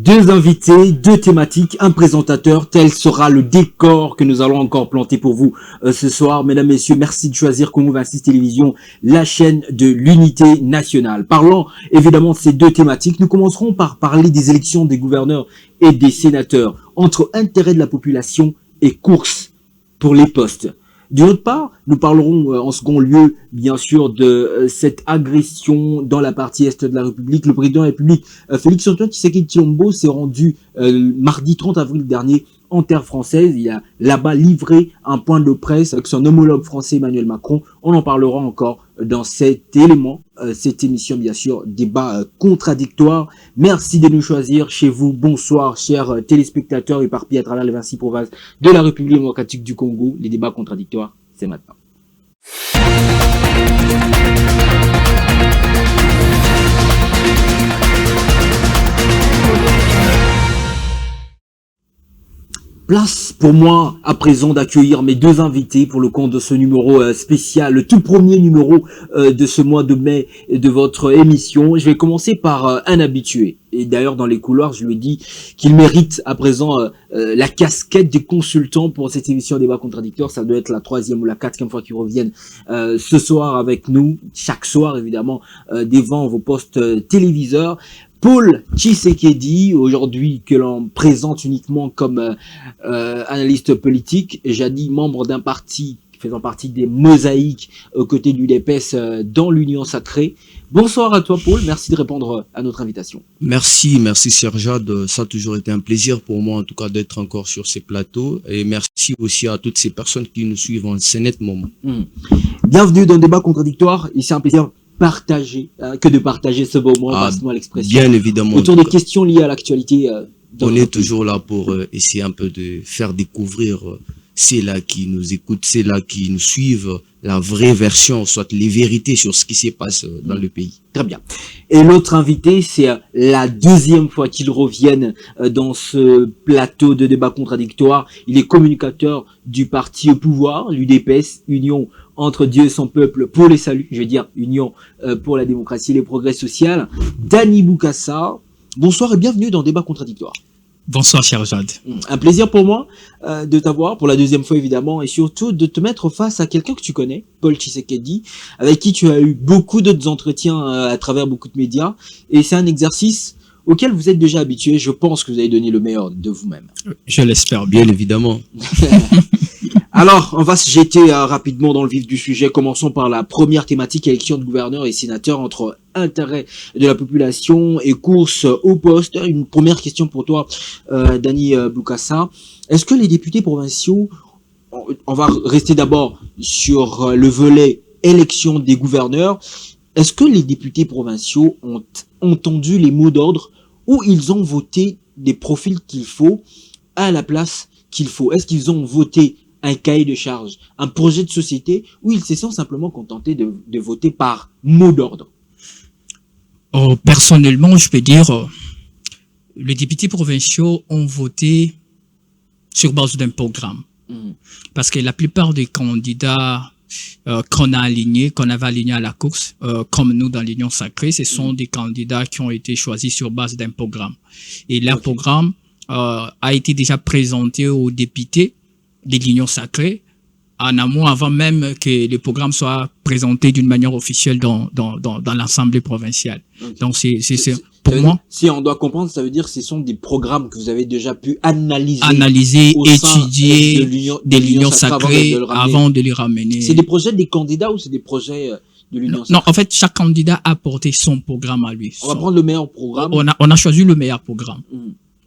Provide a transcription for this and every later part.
Deux invités, deux thématiques, un présentateur, tel sera le décor que nous allons encore planter pour vous ce soir. Mesdames, Messieurs, merci de choisir Congo 26 Télévision, la chaîne de l'unité nationale. Parlant évidemment de ces deux thématiques, nous commencerons par parler des élections des gouverneurs et des sénateurs, entre intérêt de la population et course pour les postes. D'autre part, nous parlerons en second lieu, bien sûr, de cette agression dans la partie est de la République. Le président de la République, Félix-Antoine Tshisekedi Tshilombo, s'est rendu mardi 30 avril dernier en terre française. Il a là-bas livré un point de presse avec son homologue français Emmanuel Macron. On en parlera encore dans cet élément, cette émission, bien sûr, débat contradictoire. Merci de nous choisir chez vous. Bonsoir, chers téléspectateurs éparpillés à travers les 26 provinces de la République démocratique du Congo. Les débats contradictoires, c'est maintenant. Place pour moi à présent d'accueillir mes deux invités pour le compte de ce numéro spécial, le tout premier numéro de ce mois de mai de votre émission. Je vais commencer par un habitué. Et d'ailleurs dans les couloirs, je lui ai dit qu'il mérite à présent la casquette des consultants pour cette émission débat contradictoire. Ça doit être la 3e ou la 4e fois qu'ils reviennent ce soir avec nous, chaque soir évidemment, devant vos postes téléviseurs. Paul Tshisekedi, aujourd'hui que l'on présente uniquement comme analyste politique, jadis membre d'un parti faisant partie des mosaïques aux côtés du l'UDPS dans l'Union Sacrée. Bonsoir à toi Paul, merci de répondre à notre invitation. Merci Serjad, ça a toujours été un plaisir pour moi en tout cas d'être encore sur ces plateaux et merci aussi à toutes ces personnes qui nous suivent en ce net moment. Bienvenue dans le débat contradictoire, et c'est un plaisir partager, que de partager ce beau moment, passe-moi l'expression. Bien évidemment. Autour des questions liées à l'actualité. On est toujours là pour essayer un peu de faire découvrir ceux-là qui nous écoutent, ceux-là qui nous suivent, la vraie version, soit les vérités sur ce qui se passe dans le pays. Très bien. Et l'autre invité, c'est la deuxième fois qu'ils reviennent dans ce plateau de débat contradictoire. Il est communicateur du parti au pouvoir, l'UDPS, Union entre Dieu et son peuple pour les saluts, je veux dire Union pour la démocratie et les progrès sociaux. Dani Boukassa, bonsoir et bienvenue dans Débat contradictoire. Bonsoir cher Jade. Un plaisir pour moi de t'avoir pour la deuxième fois évidemment et surtout de te mettre face à quelqu'un que tu connais, Paul Tshisekedi, avec qui tu as eu beaucoup d'autres entretiens à travers beaucoup de médias, et c'est un exercice auquel vous êtes déjà habitué. Je pense que vous avez donné le meilleur de vous-même. Je l'espère bien évidemment. Alors, on va se jeter rapidement dans le vif du sujet. Commençons par la première thématique, élection de gouverneurs et sénateurs entre intérêt de la population et course au poste. Une première question pour toi, Dani Boukassa. Est-ce que les députés provinciaux, on va rester d'abord sur le volet élection des gouverneurs, est-ce que les députés provinciaux ont entendu les mots d'ordre ou ils ont voté des profils qu'il faut à la place qu'il faut? Est-ce qu'ils ont voté un cahier de charge, un projet de société, ou ils se sont simplement contentés de voter par mot d'ordre? Personnellement, je peux dire, les députés provinciaux ont voté sur base d'un programme. Parce que la plupart des candidats qu'on avait alignés à la course, comme nous dans l'Union Sacrée, ce sont des candidats qui ont été choisis sur base d'un programme. Et leur programme a été déjà présenté aux députés de l'Union Sacrée en amont, avant même que le programme soit présenté d'une manière officielle dans l'Assemblée provinciale. Donc c'est pour moi. Si on doit comprendre, ça veut dire que ce sont des programmes que vous avez déjà pu analyser, étudier de l'Union Sacrée avant de les ramener. C'est des projets des candidats ou c'est des projets de l'Union Sacrée? Non, en fait, chaque candidat a apporté son programme à lui. On va prendre le meilleur programme. On a choisi le meilleur programme.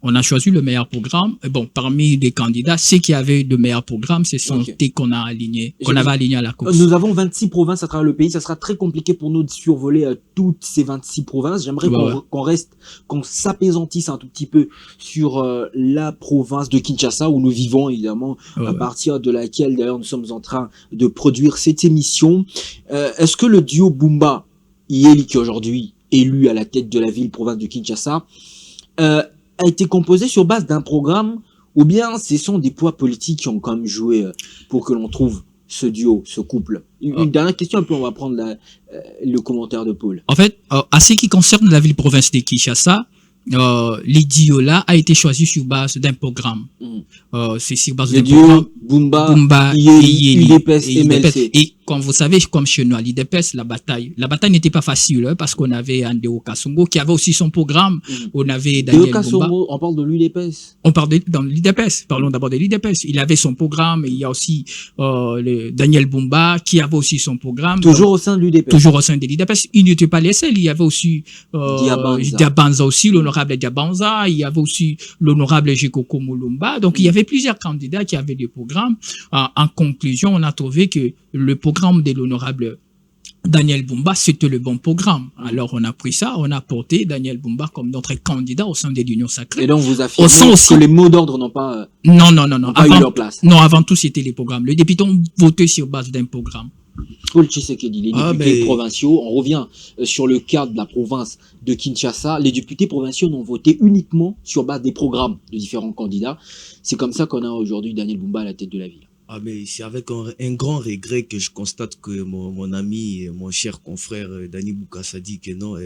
On a choisi le meilleur programme. Et bon, parmi les candidats, ceux qui avaient le meilleur programme, ce sont ceux qu'on a alignés, qu'on avait alignés à la course. Nous avons 26 provinces à travers le pays. Ça sera très compliqué pour nous de survoler toutes ces 26 provinces. J'aimerais qu'on s'apaisantisse un tout petit peu sur la province de Kinshasa où nous vivons, évidemment, à partir de laquelle, d'ailleurs, nous sommes en train de produire cette émission. Est-ce que le duo Bumba Yeli, qui est aujourd'hui élu à la tête de la ville-province de Kinshasa, a été composé sur base d'un programme, ou bien ce sont des poids politiques qui ont quand même joué pour que l'on trouve ce duo, ce couple? Une dernière question, un peu, on va prendre le commentaire de Paul. En fait, à ce qui concerne la ville-province de Kinshasa, l'Idiola a été choisi sur base d'un programme. C'est sur base d'un Dieu, programme. Bumba, Yéli, UDPS et MLC. Et comme vous savez, comme chez nous, à l'IDPS, la bataille n'était pas facile, hein, parce qu'on avait Andeo Kasongo qui avait aussi son programme. On avait Daniel Bumba. Kasongo, on parle de l'UDPS. On parle dans l'IDPS. Parlons d'abord de l'IDPS. Il avait son programme. Il y a aussi Daniel Bumba qui avait aussi son programme. Toujours au sein de l'UDPS. Toujours au sein de l'IDPS. Il n'était pas les seuls. Il y avait aussi Diabanza aussi, l'honorable Diabanza. Il y avait aussi l'honorable Jekoko Mulumba. Donc, il y avait plusieurs candidats qui avaient des programmes. En conclusion, on a trouvé que le programme de l'honorable Daniel Bumba, c'était le bon programme. Alors, on a pris ça, on a porté Daniel Bumba comme notre candidat au sein de l'Union Sacrée. Et donc, vous affirmez que les mots d'ordre n'ont pas, non. pas eu leur place. Non, avant tout, c'était les programmes. Les députés ont voté sur base d'un programme. Paul Tshisekedi, les députés provinciaux, on revient sur le cadre de la province de Kinshasa, les députés provinciaux n'ont voté uniquement sur base des programmes de différents candidats. C'est comme ça qu'on a aujourd'hui Daniel Bumba à la tête de la ville. Mais c'est avec un grand regret que je constate que mon ami et mon cher confrère Dani Boukassa dit que non,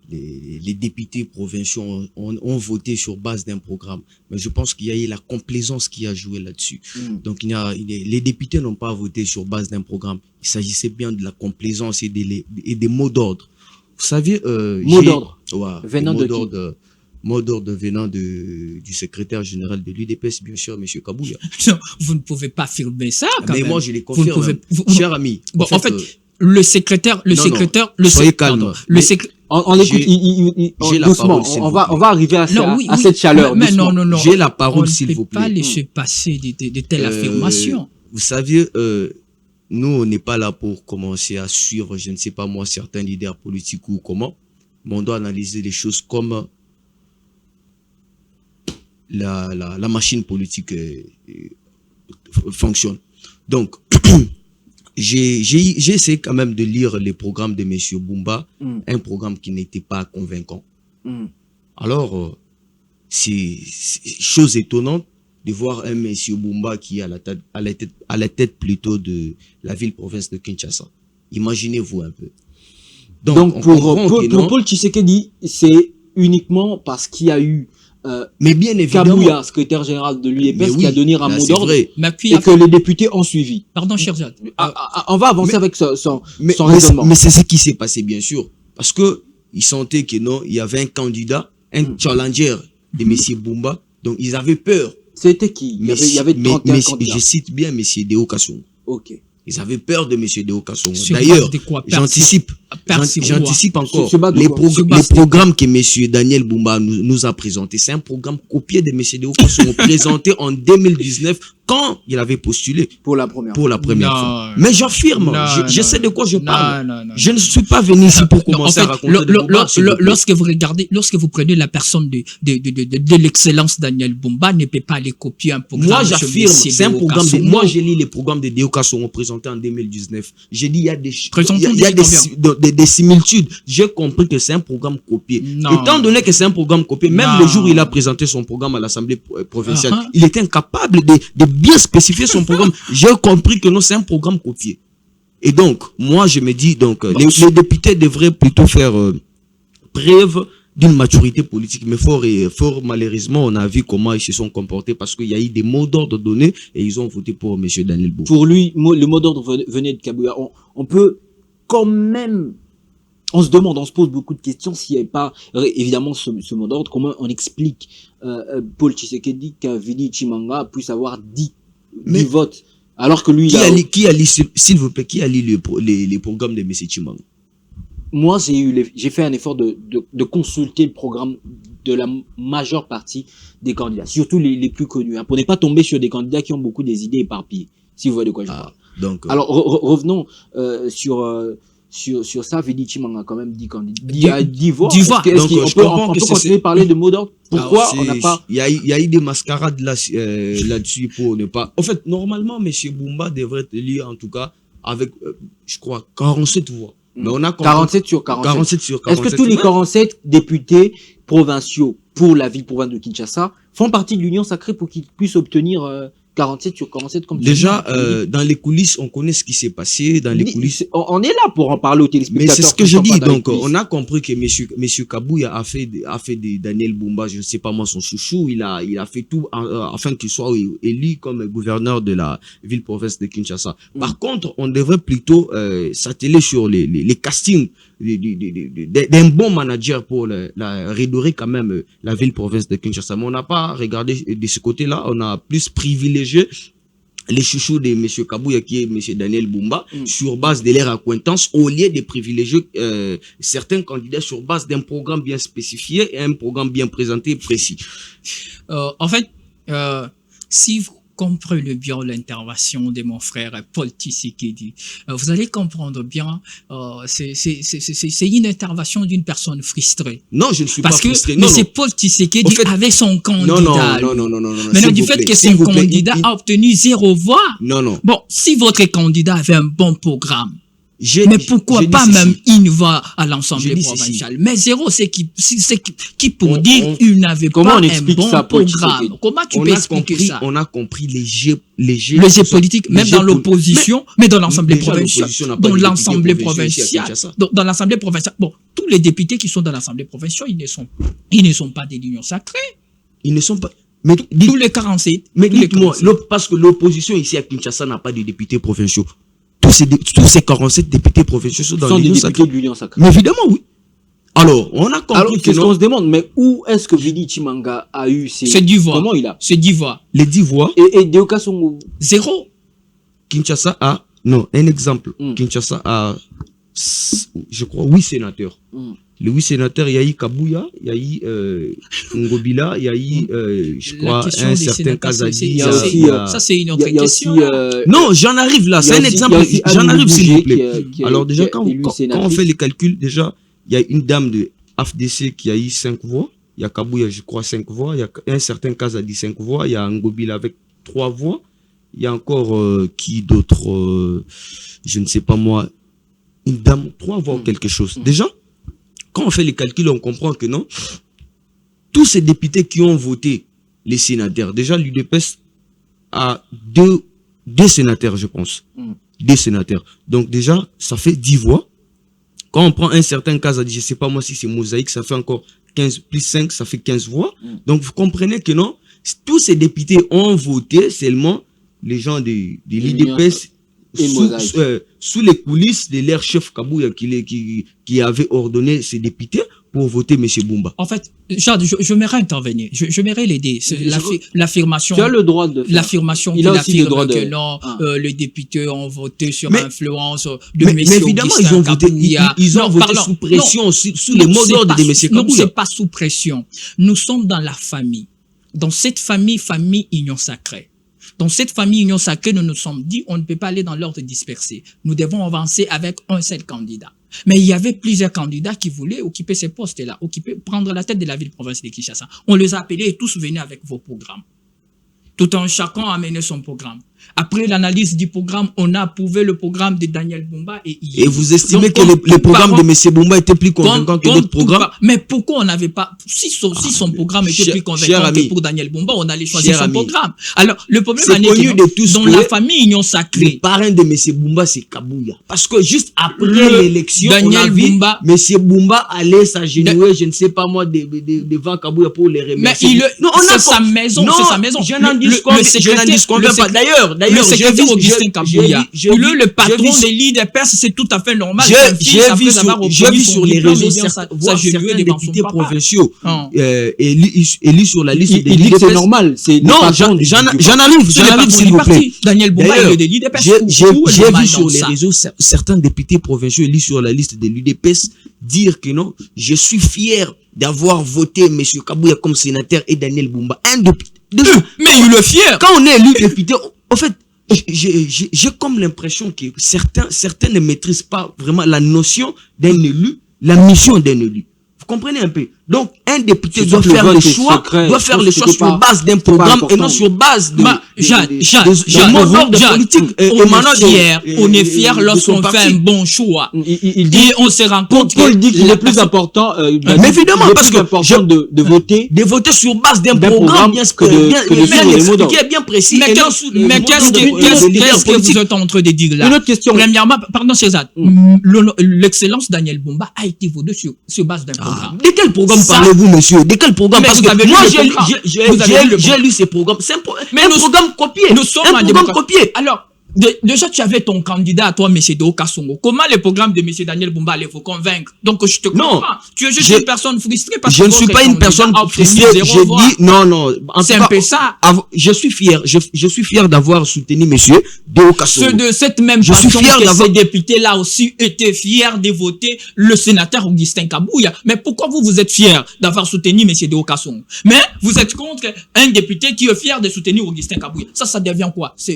les députés provinciaux ont voté sur base d'un programme. Mais je pense qu'il y a eu la complaisance qui a joué là-dessus. Donc les députés n'ont pas voté sur base d'un programme. Il s'agissait bien de la complaisance et des mots d'ordre. Vous savez, mots d'ordre venant de qui? Mot d'ordre venant du secrétaire général de l'UDPS, bien sûr, M. Kabouya. Non, vous ne pouvez pas affirmer ça, quand même. Moi, je les confirme, cher ami. Bon, en fait, le secrétaire, soyez calme. On écoute, doucement, on va arriver à cette chaleur. Mais non. J'ai la parole, s'il vous plaît. On ne peut pas laisser passer de telles affirmations. Vous savez, nous, on n'est pas là pour commencer à suivre, je ne sais pas moi, certains leaders politiques ou comment, mais on doit analyser les choses comme la machine politique fonctionne. Donc, j'ai essayé quand même de lire les programmes de M. Bumba, un programme qui n'était pas convaincant. Alors, c'est chose étonnante de voir un M. Bumba qui est à la tête plutôt de la ville-province de Kinshasa. Imaginez-vous un peu. Donc pour Paul Tshisekedi, c'est uniquement parce qu'il y a eu mais bien évidemment, Kabouya, secrétaire général de l'UDPS, qui a donné un mot d'ordre et que les députés ont suivi. Pardon, cher Jad. On va avancer avec son raisonnement. Mais c'est ce qui s'est passé, bien sûr. Parce que ils sentaient que non, il y avait un candidat, un challenger de M. Bumba. Donc, ils avaient peur. C'était qui? Il y avait 31 candidats. Je cite bien M. Deo Kasongo. Ok. Ils avaient peur de M. Deo Kasongo. D'ailleurs, j'anticipe encore. Les programmes que M. Daniel Bumba nous a présentés, c'est un programme copié de M. Deo Kasongo, présenté en 2019 quand il avait postulé. Pour la première fois. Mais j'affirme, je sais de quoi je parle. Je ne suis pas venu ici pour commencer à raconter des bobards. Lorsque vous prenez la personne de l'excellence Daniel Bumba, ne peut pas aller copier un programme. Moi, j'affirme, c'est un programme moi, j'ai lu les programmes de Deo Kasongo présentés en 2019. J'ai dit, il y a des similitudes. J'ai compris que c'est un programme copié. Étant donné que c'est un programme copié, même le jour où il a présenté son programme à l'Assemblée provinciale, il était incapable de bien spécifier son programme. J'ai compris que non, c'est un programme copié. Et donc, moi, je me dis, donc, les députés devraient plutôt faire preuve d'une maturité politique. Mais fort malheureusement, on a vu comment ils se sont comportés parce qu'il y a eu des mots d'ordre donnés et ils ont voté pour M. Daniel Bumba. Pour lui, le mot d'ordre venait de Kabouya. On peut quand même, on se pose beaucoup de questions s'il n'y avait pas, évidemment, ce mot d'ordre. Comment on explique Paul Tshisekedi qu'un Vili Chimanga puisse avoir 10 votes alors que lui, s'il vous plaît, qui a lu les programmes de M. Chimanga? Moi, j'ai fait un effort de consulter le programme de la majeure partie des candidats, surtout les plus connus, pour ne pas tomber sur des candidats qui ont beaucoup des idées éparpillées, si vous voyez de quoi je parle. Donc, alors, revenons sur ça. Vili Chimanga a quand même 10 candidats. 10 voix. On peut continuer à parler de mots d'ordre. Pourquoi on n'a pas... Il y a eu des mascarades là-dessus pour ne pas... En fait, normalement, M. Bumba devrait être élu, en tout cas, avec, je crois, 47 voix. Mais on a 47 sur 47. Est-ce que tous les 47 députés provinciaux pour la ville-province de Kinshasa font partie de l'Union Sacrée pour qu'ils puissent obtenir 47 sur 47 comme déjà, dans les coulisses, on connaît ce qui s'est passé. Dans les coulisses, on est là pour en parler aux téléspectateurs. Mais c'est ce que je dis. Donc, on a compris que monsieur Kabouya a fait de Daniel Bumba, je ne sais pas moi, son chouchou. Il a fait tout afin qu'il soit élu comme gouverneur de la ville-province de Kinshasa. Par contre, on devrait plutôt s'atteler sur les castings d'un bon manager pour redorer quand même la ville-province de Kinshasa. Mais on n'a pas regardé de ce côté-là. On a plus privilégié les chouchous de M. Kabouya qui est M. Daniel Bumba sur base de leur acquaintance au lieu de privilégier certains candidats sur base d'un programme bien spécifié et un programme bien présenté et précis. En fait, si vous comprenez bien l'intervention de mon frère Paul Tshisekedi, vous allez comprendre bien, c'est une intervention d'une personne frustrée. Non, je ne suis pas frustré. Mais c'est Paul Tshisekedi avec son candidat. Non. Maintenant, du fait que son candidat a obtenu 0 voix. Non. Bon, si votre candidat avait un bon programme, mais pourquoi pas même une voix à l'Assemblée provinciale? Mais 0, c'est qui pour dire qu'il n'avait pas un bon programme. Comment tu peux expliquer ça? On a compris les jeux politiques, même dans l'opposition, mais dans l'Assemblée provinciale. Dans l'Assemblée provinciale. Dans l'Assemblée provinciale. Bon, tous les députés qui sont dans l'Assemblée provinciale, ils ne sont pas des unions sacrées. Ils ne sont pas. Mais tous les 47. Mais dites-moi, parce que l'opposition ici à Kinshasa n'a pas de députés provinciaux. Tous ces 47 députés provinciaux sont dans l'Union sacrée. De l'Union sacrée. Mais évidemment, oui. Alors, on a compris que c'est ce qu'on se demande, mais où est-ce que Vili Chimanga a eu ces... C'est 10 voix. Comment il a? C'est 10 voix. Les 10 voix. Et Deoka Songo? 0. Kinshasa a... Non, un exemple. Kinshasa a, je crois, 8 sénateurs. Les 8 sénateurs, il y a eu Kabouya, il y a eu Ngobila, il y a eu, je crois, un certain Kazadi. Ça, c'est une autre question. Non, j'en arrive là. C'est un exemple. J'en arrive, s'il vous plaît. Alors, déjà, quand on fait les calculs, déjà, il y a une dame de AFDC qui a eu 5 voix. Il y a Kabouya, je crois, 5 voix. Il y a un certain Kazadi, 5 voix. Il y a Ngobila avec 3 voix. Il y a encore qui d'autre, je ne sais pas moi, une dame, 3 voix ou quelque chose. Déjà, quand on fait les calculs, on comprend que non. Tous ces députés qui ont voté les sénateurs, déjà l'UDPS a deux sénateurs, je pense. 2 sénateurs. Donc déjà, ça fait 10 voix. Quand on prend un certain cas, je ne sais pas moi si c'est Mosaïque, ça fait encore 15 plus 5, ça fait 15 voix. Donc vous comprenez que non, tous ces députés ont voté seulement les gens de l'UDPS sous les coulisses de leur chef Kabouya qui avait ordonné ces députés pour voter M. Bumba. En fait, j'aimerais intervenir. J'aimerais l'aider. L'affirmation. Tu as le droit de faire. L'affirmation qu'il affirme que non, les députés ont voté sur influence de M. Mais évidemment, ils ont voté, ils ont voté sous pression, sous les mots d'ordre de M. Kabouya. Non, c'est pas sous pression. Nous sommes dans la famille. Dans cette famille Union Sacrée. Dans cette famille Union Sacrée, nous nous sommes dit, on ne peut pas aller dans l'ordre dispersé. Nous devons avancer avec un seul candidat. Mais il y avait plusieurs candidats qui voulaient occuper ces postes-là, prendre la tête de la ville-province de Kinshasa. On les a appelés et tous venaient avec vos programmes. Tout un chacun a amené son programme. Après l'analyse du programme, on a approuvé le programme de Daniel Bumba et vous estimez que le programme de M. Bumba était plus convaincant que d'autres programmes? Mais pourquoi on n'avait pas... Si son programme était plus convaincant que pour Daniel Bumba, on allait choisir son programme. Alors, le problème est que dans la famille Union Sacrée... Le parrain de M. Bumba, c'est Kabouya. Parce que juste après l'élection, on a vu M. Bumba aller s'agenouiller, je ne sais pas moi, devant Kabouya pour les remercier. Mais c'est sa maison, c'est sa maison. Je n'en disconviens pas. D'ailleurs, le secrétaire Augustin Kabouya, le patron de l'IDPS, c'est tout à fait normal. J'ai vu sur les réseaux certains députés provinciaux élus sur la liste de l'IDPS. Il dit que c'est normal. Non, j'en arrive s'il vous plaît. Daniel Bumba est de l'IDPS. J'ai vu sur les réseaux certains députés provinciaux élus sur la liste de l'IDPS dire que non, je suis fier d'avoir voté M. Kabouya comme sénateur et Daniel Bumba. Mais il est fier. Quand on est élu député, en fait, j'ai comme l'impression que certains ne maîtrisent pas vraiment la notion d'un élu, la mission d'un élu. Vous comprenez un peu? Donc, un député doit faire le choix, sur base d'un programme et non sur base de mot d'ordre politique. On est fier lorsqu'on fait un bon choix. Et on se rend compte que dit qu'il est plus important, mais évidemment, parce que de voter sur base d'un programme bien expliqué, bien précis. Mais qu'est-ce que vous êtes en train de dire là? Une autre question. Premièrement, pardon, César, l'excellence Daniel Bumba a été votée sur base d'un programme. De quel programme parlez-vous, monsieur? De quel programme? Parce que moi, j'ai lu ces programmes. C'est un programme copié. Nous sommes en démocratie. Alors, déjà, tu avais ton candidat à toi, M. Deo Kassongo. Comment le programme de M. Daniel Bumba allait vous convaincre? Donc, je te comprends. Tu es juste une personne frustrée parce que je ne suis pas une personne frustrée. J'ai dit, non. C'est un peu ça. Je suis fier d'avoir soutenu M. Deo Kassongo. Ceux de cette même façon que ces députés-là aussi étaient fiers de voter le sénateur Augustin Kabouya. Mais pourquoi vous êtes fiers d'avoir soutenu M. Deo Kassongo? Mais vous êtes contre un député qui est fier de soutenir Augustin Kabouya. Ça devient quoi? Ça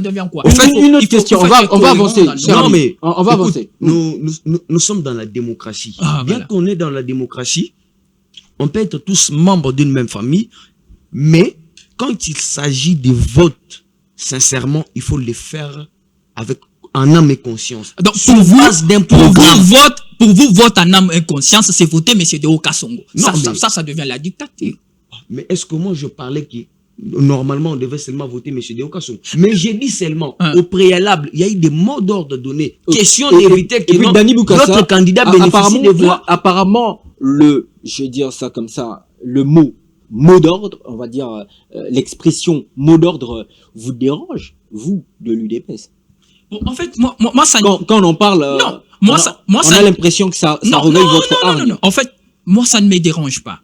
devient quoi? Une autre question, on va avancer. Non, mais on va avancer. Nous sommes dans la démocratie. Bien qu'on est dans la démocratie, on peut être tous membres d'une même famille, mais quand il s'agit de vote, sincèrement, il faut les faire en âme et conscience. Donc, pour vous, vote en âme et conscience, c'est voter M. Deo Kassongo. Ça devient la dictature. Mais est-ce que moi je parlais que normalement, on devait seulement voter M. Deo Kassongo. Mais j'ai dit seulement, au préalable, il y a eu des mots d'ordre donnés. Question d'éviter que notre candidat bénéficie des voix. Apparemment, je vais dire ça comme ça, le mot d'ordre, on va dire l'expression mot d'ordre vous dérange, vous, de l'UDPS? En fait, moi ça... Quand on en parle, on a l'impression que ça réveille votre âme. Non. En fait, moi, ça ne me dérange pas.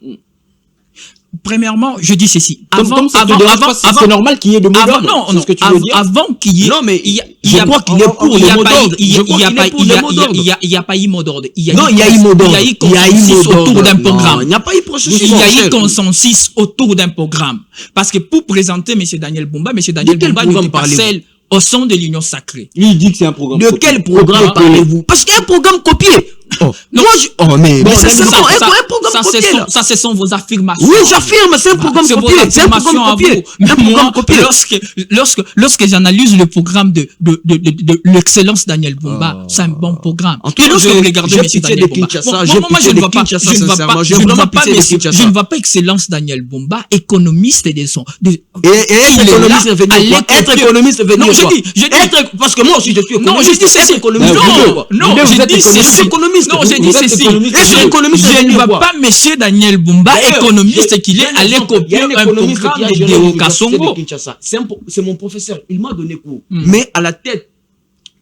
Premièrement, je dis ceci. C'est normal qu'il y ait de mots d'ordre. Non, c'est ce que tu veux dire. Avant qu'il y ait. Non, mais je crois qu'il est pour les mots d'ordre. Il n'y a pas eu mot d'ordre. Non, il y a eu mot d'ordre. Il y a eu consensus autour d'un programme. Il n'y a pas eu processus. Il y a eu consensus autour d'un programme. Parce que pour présenter M. Daniel Bumba n'était pas seul au sein de l'Union sacrée. Il dit que c'est un programme. De quel programme parlez-vous? Parce qu'il y a un programme copié. Mais c'est un programme copié. Ça, ce sont vos affirmations. Oui, j'affirme, c'est un programme copié. C'est un programme copié. Lorsque j'analyse le programme de l'excellence Daniel Bumba, c'est un bon programme. Je ne vois pas excellence Daniel Bumba, économiste de son. Être économiste veut dire quoi? Parce que moi aussi je suis économiste. Non, je dis ceci. Non, je dis ceci. Non, je dis ceci. Je ne vois pas M. Daniel Bumba, économiste qu'il est, aller copier un programme de Deo Kassongo. C'est mon professeur, il m'a donné cours. Mais à la tête,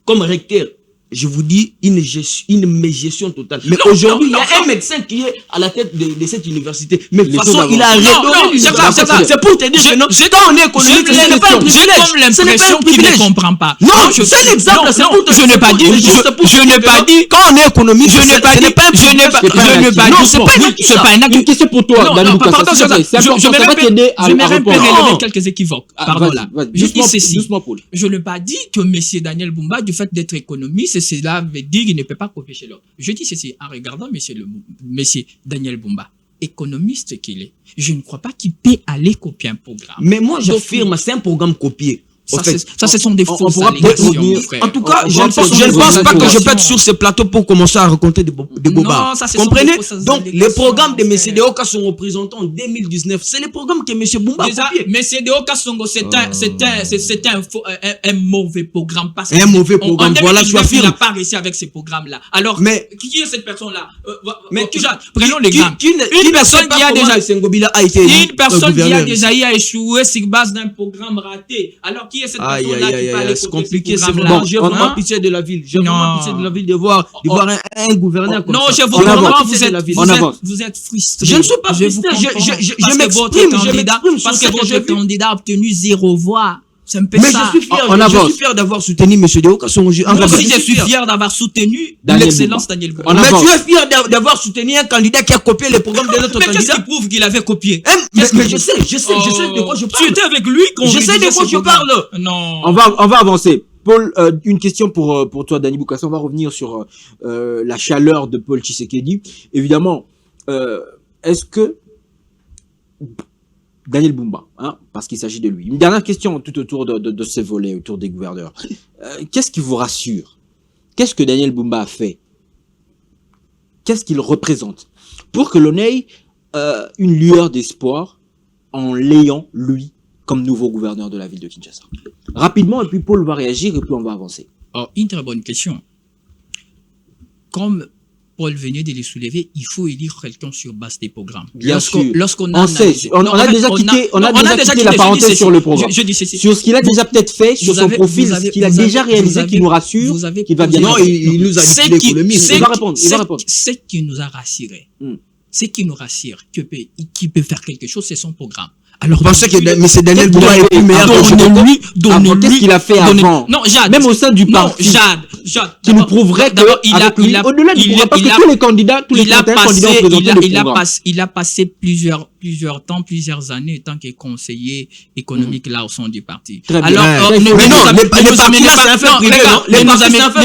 comme recteur, je vous dis, une mégestion totale. Mais aujourd'hui, il y a un médecin qui est à la tête de cette université. Mais de toute façon, il a redonné l'université. C'est pour te dire que non, quand on est économiste, ce n'est pas un privilège. J'ai comme l'impression qu'il ne comprend pas. Non, c'est l'exemple. Je n'ai pas dit, quand on est économiste, je n'ai pas dit, c'est pas un acte. Une question pour toi, Daniel Bouka. Pardon, je vais relever quelques équivoques. Pardon là. Je dis ceci. Je n'ai pas dit que M. Daniel Bumba, du fait d'être économiste, cela veut dire qu'il ne peut pas copier chez l'autre. Je dis ceci, en regardant monsieur Daniel Bumba, économiste qu'il est, je ne crois pas qu'il peut aller copier un programme. Mais moi, j'affirme, c'est un programme copié. Ça, ce sont des fausses allégations, frère. En tout cas, je ne pense pas que je peux être sur ce plateau pour commencer à raconter des bobards. Comprenez? Donc, les programmes de M. Deo Kassongo présentés en 2019, c'est les programmes que M. Bumba a copiés. M. Deo Kassongo, c'est un mauvais programme. Un mauvais programme, voilà, je affirme. Il n'a pas réussi avec ces programmes-là. Alors, qui est cette personne-là? Prenons l'exemple. Une personne qui a déjà échoué sur base d'un programme raté. Alors, qui est cette personne-là qui parle c'est compliqué, c'est vraiment. J'ai vraiment pitié de la ville. J'ai vraiment pitié de la ville de voir un gouverneur comme ça. Non, je vous comprends, vous êtes frustré. Je ne suis pas frustré, je m'exprime parce que votre candidat a obtenu 0 voix. C'est un peu ça. Je suis fier d'avoir soutenu M. Deo Kassongo. Moi aussi, je suis fier d'avoir soutenu l'excellence Daniel Bumba. Mais tu es fier d'avoir soutenu un candidat qui a copié les programmes de notre candidat. Mais qu'est-ce qui prouve qu'il avait copié? Mais je sais de quoi je parle. Tu étais avec lui quand je sais de quoi je parle. Non. On va avancer. Paul, une question pour toi, Dani Boukassa. On va revenir sur la chaleur de Paul Tshisekedi. Évidemment, est-ce que Daniel Bumba, parce qu'il s'agit de lui. Une dernière question tout autour de ce volet, autour des gouverneurs. Qu'est-ce qui vous rassure? Qu'est-ce que Daniel Bumba a fait? Qu'est-ce qu'il représente? Pour que l'on ait une lueur d'espoir en l'ayant, lui, comme nouveau gouverneur de la ville de Kinshasa. Rapidement, et puis Paul va réagir, et puis on va avancer. Alors, une très bonne question. Comme Paul venait de les soulever, il faut élire quelqu'un sur base des programmes. Bien sûr. Lorsqu'on a déjà quitté la parenthèse sur le programme. Sur ce qu'il a déjà peut-être fait, sur son profil, ce qu'il a déjà réalisé, qui nous rassure, qu'il va bien. Non, il nous a dit pour le ministre. Il va répondre. Ce qui nous a rassuré, ce qui nous rassure, qui peut faire quelque chose, c'est son programme. Alors, pensez que M. Daniel Bumba est plus meilleur que qu'est-ce qu'il a fait avant? Non, Jade. Même au sein du parti. Jade. Qui nous prouverait que, au-delà du programme, parce que tous les candidats, il a passé plusieurs années en tant que conseiller économique là au sein du parti. Alors, ne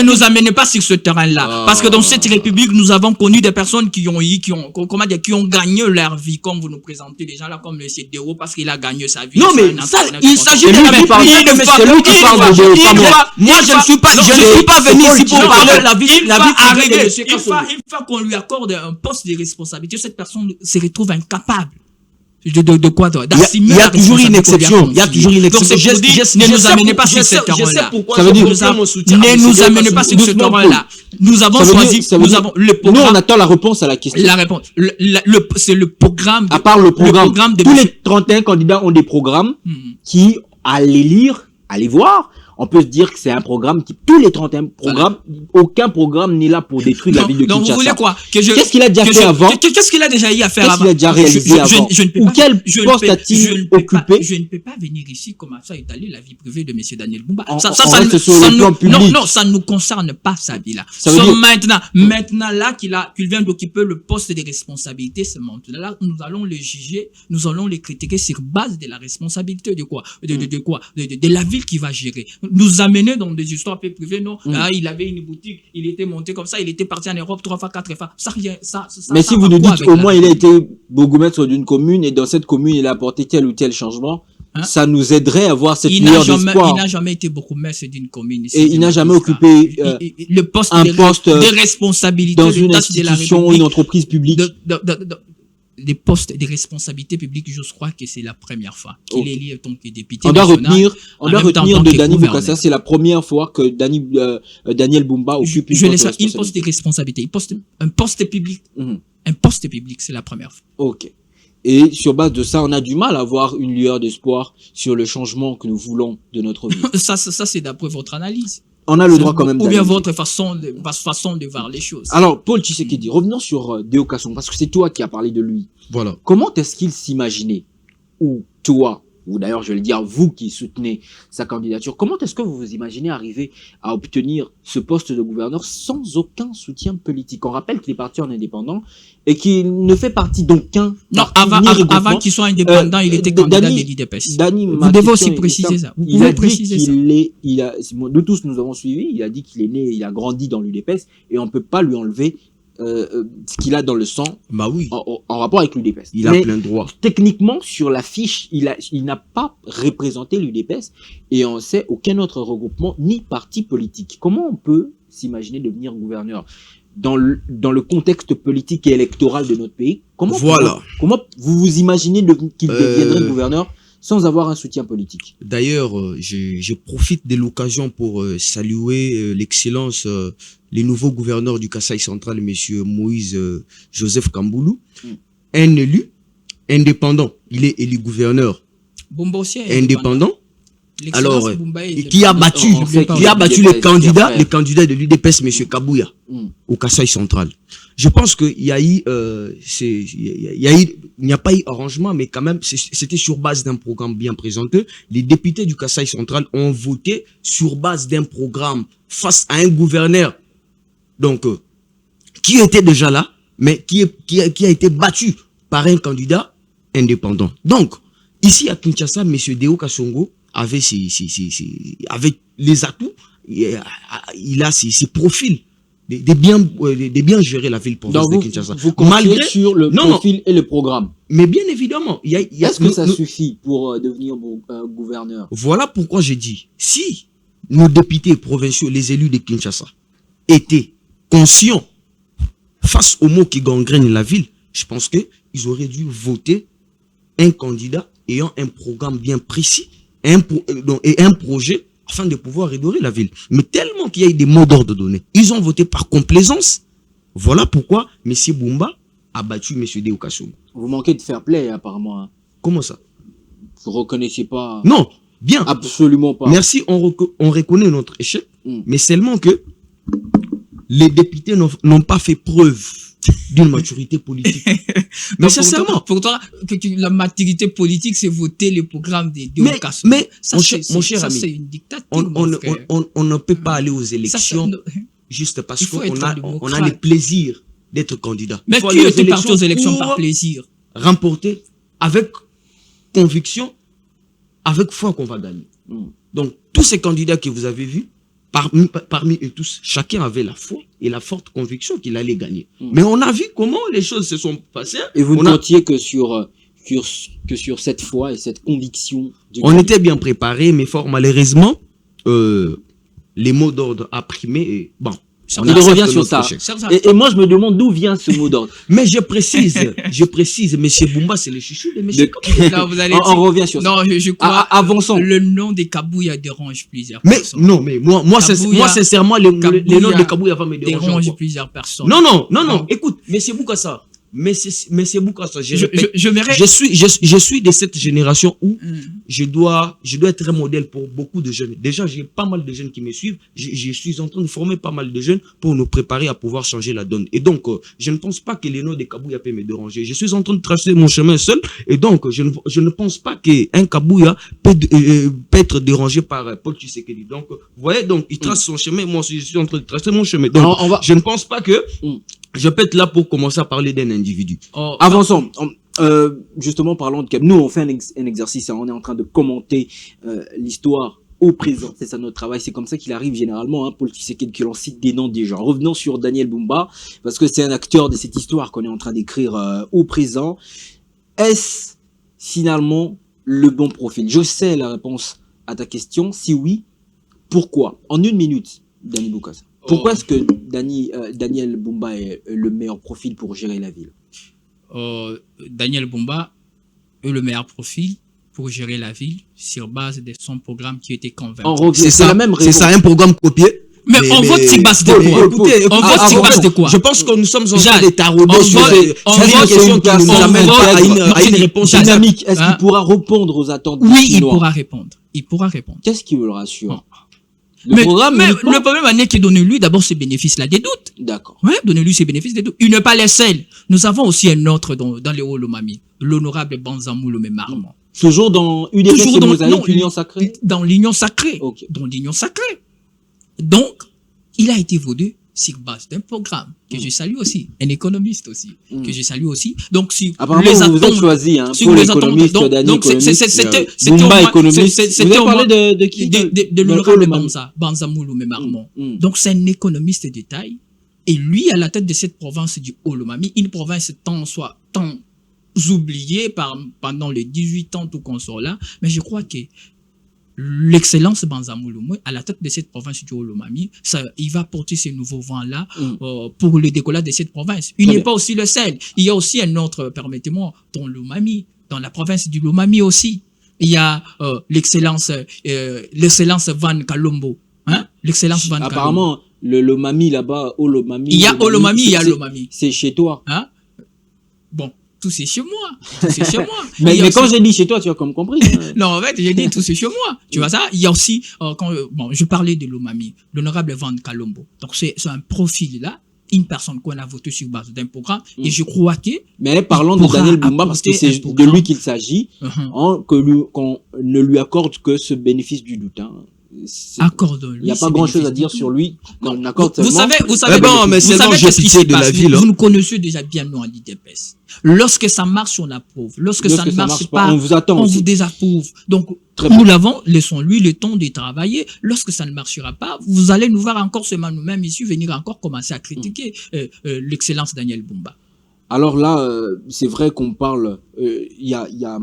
nous amenez pas sur ce terrain-là. Parce que dans cette république, nous avons connu des personnes qui ont gagné leur vie, comme vous nous présentez des gens là, comme M. Dero, parce qu'il a gagné sa vie. Non, mais il s'agit de la vie privée de M. Moi, je ne suis pas venu ici pour parler de la vie privée de M. Kassongo. Une fois qu'on lui accorde un poste de responsabilité, cette personne se retrouve incapable. De quoi? Il y a toujours une exception. Il y a toujours une exception. Ne nous amenez pas sur ce terrain-là. Ça veut dire ne nous amenez pas sur ce terrain-là. Nous avons choisi, le programme. Nous, on attend la réponse à la question. La réponse. C'est le programme. À part le programme. Tous les 31 candidats ont des programmes qui, à les lire, à les voir, on peut se dire que c'est un programme qui, tous les 31 programmes, aucun programme n'est là pour détruire la ville de Kinshasa. Donc vous voulez quoi? Qu'est-ce qu'il a déjà fait avant? Qu'est-ce qu'il a déjà eu à faire avant? Qu'est-ce qu'il a déjà réalisé avant? Ou quel poste a-t-il occupé? Je ne peux pas venir ici comme ça étaler la vie privée de M. Daniel Bumba. Ça ne nous concerne pas, sa vie-là. Maintenant là qu'il vient d'occuper le poste de responsabilité, ce maintenant-là, nous allons le juger, nous allons le critiquer sur base de la responsabilité de quoi? De la ville qui va gérer. Nous amener dans des histoires peu privées, non? Il avait une boutique, il était monté comme ça, il était parti en Europe 3 fois, 4 fois. Mais si vous nous dites au moins il a été bourgmestre d'une commune et dans cette commune il a apporté tel ou tel changement, ça nous aiderait à voir cette lueur d'espoir. Il n'a jamais été bourgmestre d'une commune. Et il n'a jamais occupé le poste un poste de responsabilité dans une institution, une entreprise publique. Des postes de responsabilité publique, je crois que c'est la première fois qu'il est lié en tant que député. On doit retenir de Dani Bukasa, c'est la première fois que Daniel Bumba occupe une poste de responsabilité, un poste public. Un poste public, c'est la première fois. Ok. Et sur base de ça, on a du mal à avoir une lueur d'espoir sur le changement que nous voulons de notre vie. Ça c'est d'après votre analyse. On a le droit quand même ou bien votre façon de voir les choses. Alors, Paul Tshisekedi, revenons sur Deo Kassongo, parce que c'est toi qui as parlé de lui. Voilà. Comment est-ce qu'il s'imaginait, ou toi, ou d'ailleurs je vais le dire, vous qui soutenez sa candidature, comment est-ce que vous vous imaginez arriver à obtenir ce poste de gouverneur sans aucun soutien politique? On rappelle qu'il est parti en indépendant et qu'il ne fait partie d'aucun non, avant qu'il soit indépendant, il était candidat de l'IDPS. Vous devez aussi préciser ça. Il a dit nous tous nous avons suivi, il a dit qu'il est né, il a grandi dans l'UDPS et on ne peut pas lui enlever ce qu'il a dans le sang en rapport avec l'UDPS. Il a plein de droits. Techniquement, sur la fiche, il n'a pas représenté l'UDPS et on sait aucun autre regroupement ni parti politique. Comment on peut s'imaginer devenir gouverneur dans le contexte politique et électoral de notre pays? Comment vous vous imaginez qu'il deviendrait gouverneur sans avoir un soutien politique? D'ailleurs, je profite de l'occasion pour saluer l'excellence, les nouveaux gouverneurs du Kasaï central, M. Moïse Joseph Kamboulou, un élu indépendant. Il est élu gouverneur indépendant. Alors, qui a battu les candidats de l'UDPS, M. Kabouya, au Kasaï central. Je pense qu'il y a eu, il n'y a pas eu arrangement, mais quand même, c'était sur base d'un programme bien présenté. Les députés du Kasaï central ont voté sur base d'un programme face à un gouverneur, donc, qui était déjà là, mais qui a été battu par un candidat indépendant. Donc, ici à Kinshasa, M. Deo Kassongo avait les atouts, il a ses profils de bien gérer la ville province de Kinshasa. Vous comptez sur le profil et le programme. Mais bien évidemment, est-ce que ça suffit pour devenir gouverneur? Voilà pourquoi j'ai dit, si nos députés provinciaux, les élus de Kinshasa, étaient conscients face aux maux qui gangrènent la ville, je pense qu'ils auraient dû voter un candidat ayant un programme bien précis et un projet afin de pouvoir redorer la ville. Mais tellement qu'il y a eu des mots d'ordre donnés, ils ont voté par complaisance. Voilà pourquoi M. Bumba a battu M. Déokassou. Vous manquez de fair play apparemment. Hein. Comment ça? Vous ne reconnaissez pas? Non, bien. Absolument pas. Merci, on reconnaît notre échec, mais seulement que les députés n'ont pas fait preuve d'une maturité politique. Mais sincèrement. Pour toi, la maturité politique, c'est voter le programme des Déokassou. Mais mon cher ami, c'est une dictature. On ne peut pas aller aux élections juste parce qu'on a le plaisir d'être candidat. Mais qui était parti aux élections par plaisir? Remporter avec conviction, avec foi qu'on va gagner. Donc, tous ces candidats que vous avez vus, parmi eux tous, chacun avait la foi et la forte conviction qu'il allait gagner. Mais on a vu comment les choses se sont passées. Et vous ne comptiez que sur cette foi et cette conviction. On était bien préparés, mais fort malheureusement, les mots d'ordre a primé et bon. On revient sur ça. Et moi, je me demande d'où vient ce mot d'ordre. Mais je précise, M. Bumba, c'est le chouchou de M. Kabouya. On revient sur ça. Non, je crois avançons. Le nom de Kabouya dérange plusieurs personnes. Mais non, mais moi sincèrement, le nom de Kabouya va me déranger plusieurs personnes. Non, écoute, M. Boukassa, je suis de cette génération où je dois être un modèle pour beaucoup de jeunes. Déjà, j'ai pas mal de jeunes qui me suivent. Je suis en train de former pas mal de jeunes pour nous préparer à pouvoir changer la donne. Et donc, je ne pense pas que les noms de Kabouya peuvent me déranger. Je suis en train de tracer mon chemin seul. Et donc, je ne pense pas qu'un Kabouya peut être dérangé par Paul Tshisekedi. Donc, vous voyez, donc, il trace son chemin. Moi aussi, je suis en train de tracer mon chemin. Donc, je ne pense pas que je peux être là pour commencer à parler d'un individu. Avançons. Justement, parlons de nous, on fait un exercice. Hein, on est en train de commenter l'histoire au présent. C'est ça notre travail. C'est comme ça qu'il arrive généralement. Hein, Paul Tshisekedi, que l'on cite des noms des gens. Revenons sur Daniel Bumba, parce que c'est un acteur de cette histoire qu'on est en train d'écrire au présent. Est-ce finalement le bon profil? Je sais la réponse à ta question. Si oui, pourquoi? En une minute, Daniel Boukassa. Pourquoi est-ce que Daniel Bumba est le meilleur profil pour gérer la ville? Daniel Bumba est le meilleur profil pour gérer la ville sur base de son programme qui était convaincant. C'est la même raison. C'est ça, un programme copié. Mais on vote sur base de quoi? Écoutez, on vote sur base de quoi? Je pense que nous sommes en train de tarauder sur une question qui nous amène à une réponse dynamique. Est-ce qu'il pourra répondre aux attentes des Oui, il pourra répondre. Il pourra répondre. Qu'est-ce qui vous le rassure? Le problème est que donnez-lui d'abord ces bénéfices-là des doutes. D'accord. Ouais, donnez-lui ces bénéfices des doutes. Il n'est pas les seuls. Nous avons aussi un autre dans les Olomami, l'honorable Banzamou Marmon. Toujours dans UDPS et Mosaïque, l'Union Sacrée? Dans l'Union Sacrée. Okay. Dans l'Union Sacrée. Donc, il a été voté sur base d'un programme que je salue aussi, un économiste aussi, que je salue aussi. Donc, si apparemment, vous êtes choisi, hein, pour l'économiste, donc c'était Bumba économiste. Vous avez parlé de qui? De l'honorable Banzamou Marmon. Donc, c'est un économiste de taille. Et lui, à la tête de cette province du Olomami, une province tant oubliée pendant les 18 ans tout qu'on sort là, mais je crois que l'excellence Banzamou à la tête de cette province du Olomami, il va porter ces nouveaux vents-là pour le décollage de cette province. Il n'est pas aussi le seul. Il y a aussi un autre, permettez-moi, dans l'Olomami, dans la province du Lomami aussi. Il y a l'excellence Van Kalombo. Hein? L'excellence Van Kalombo. Apparemment, le Lomami là-bas, Olomami. Il y a Olomami, il y a Lomami. C'est chez toi. Hein? Bon. Tout c'est chez moi. C'est chez moi. mais quand j'ai dit chez toi, tu as comme compris. Non, en fait, j'ai dit tout c'est chez moi. Tu vois ça? Il y a aussi, je parlais de l'Omami, l'honorable Van Kalombo. Donc, c'est un profil là, une personne qu'on a voté sur base d'un programme. Et je crois que. Mais parlons de Daniel Bumba parce que c'est de lui qu'il s'agit, qu'on ne lui accorde que ce bénéfice du doute. Hein. accordons-lui. Il n'y a pas grand-chose à dire sur lui. Vous savez, mais c'est bon, j'ai pitié de la ville. Vous nous connaissez déjà bien, nous, en l'IDPS. Lorsque ça marche, on approuve. Lorsque ça ne marche pas, on vous attend. On vous désapprouve. Donc, laissons-lui le temps de travailler. Lorsque ça ne marchera pas, vous allez nous voir encore seulement nous-mêmes ici, venir encore commencer à critiquer l'excellence Daniel Bumba. Alors là, c'est vrai qu'on parle, il y a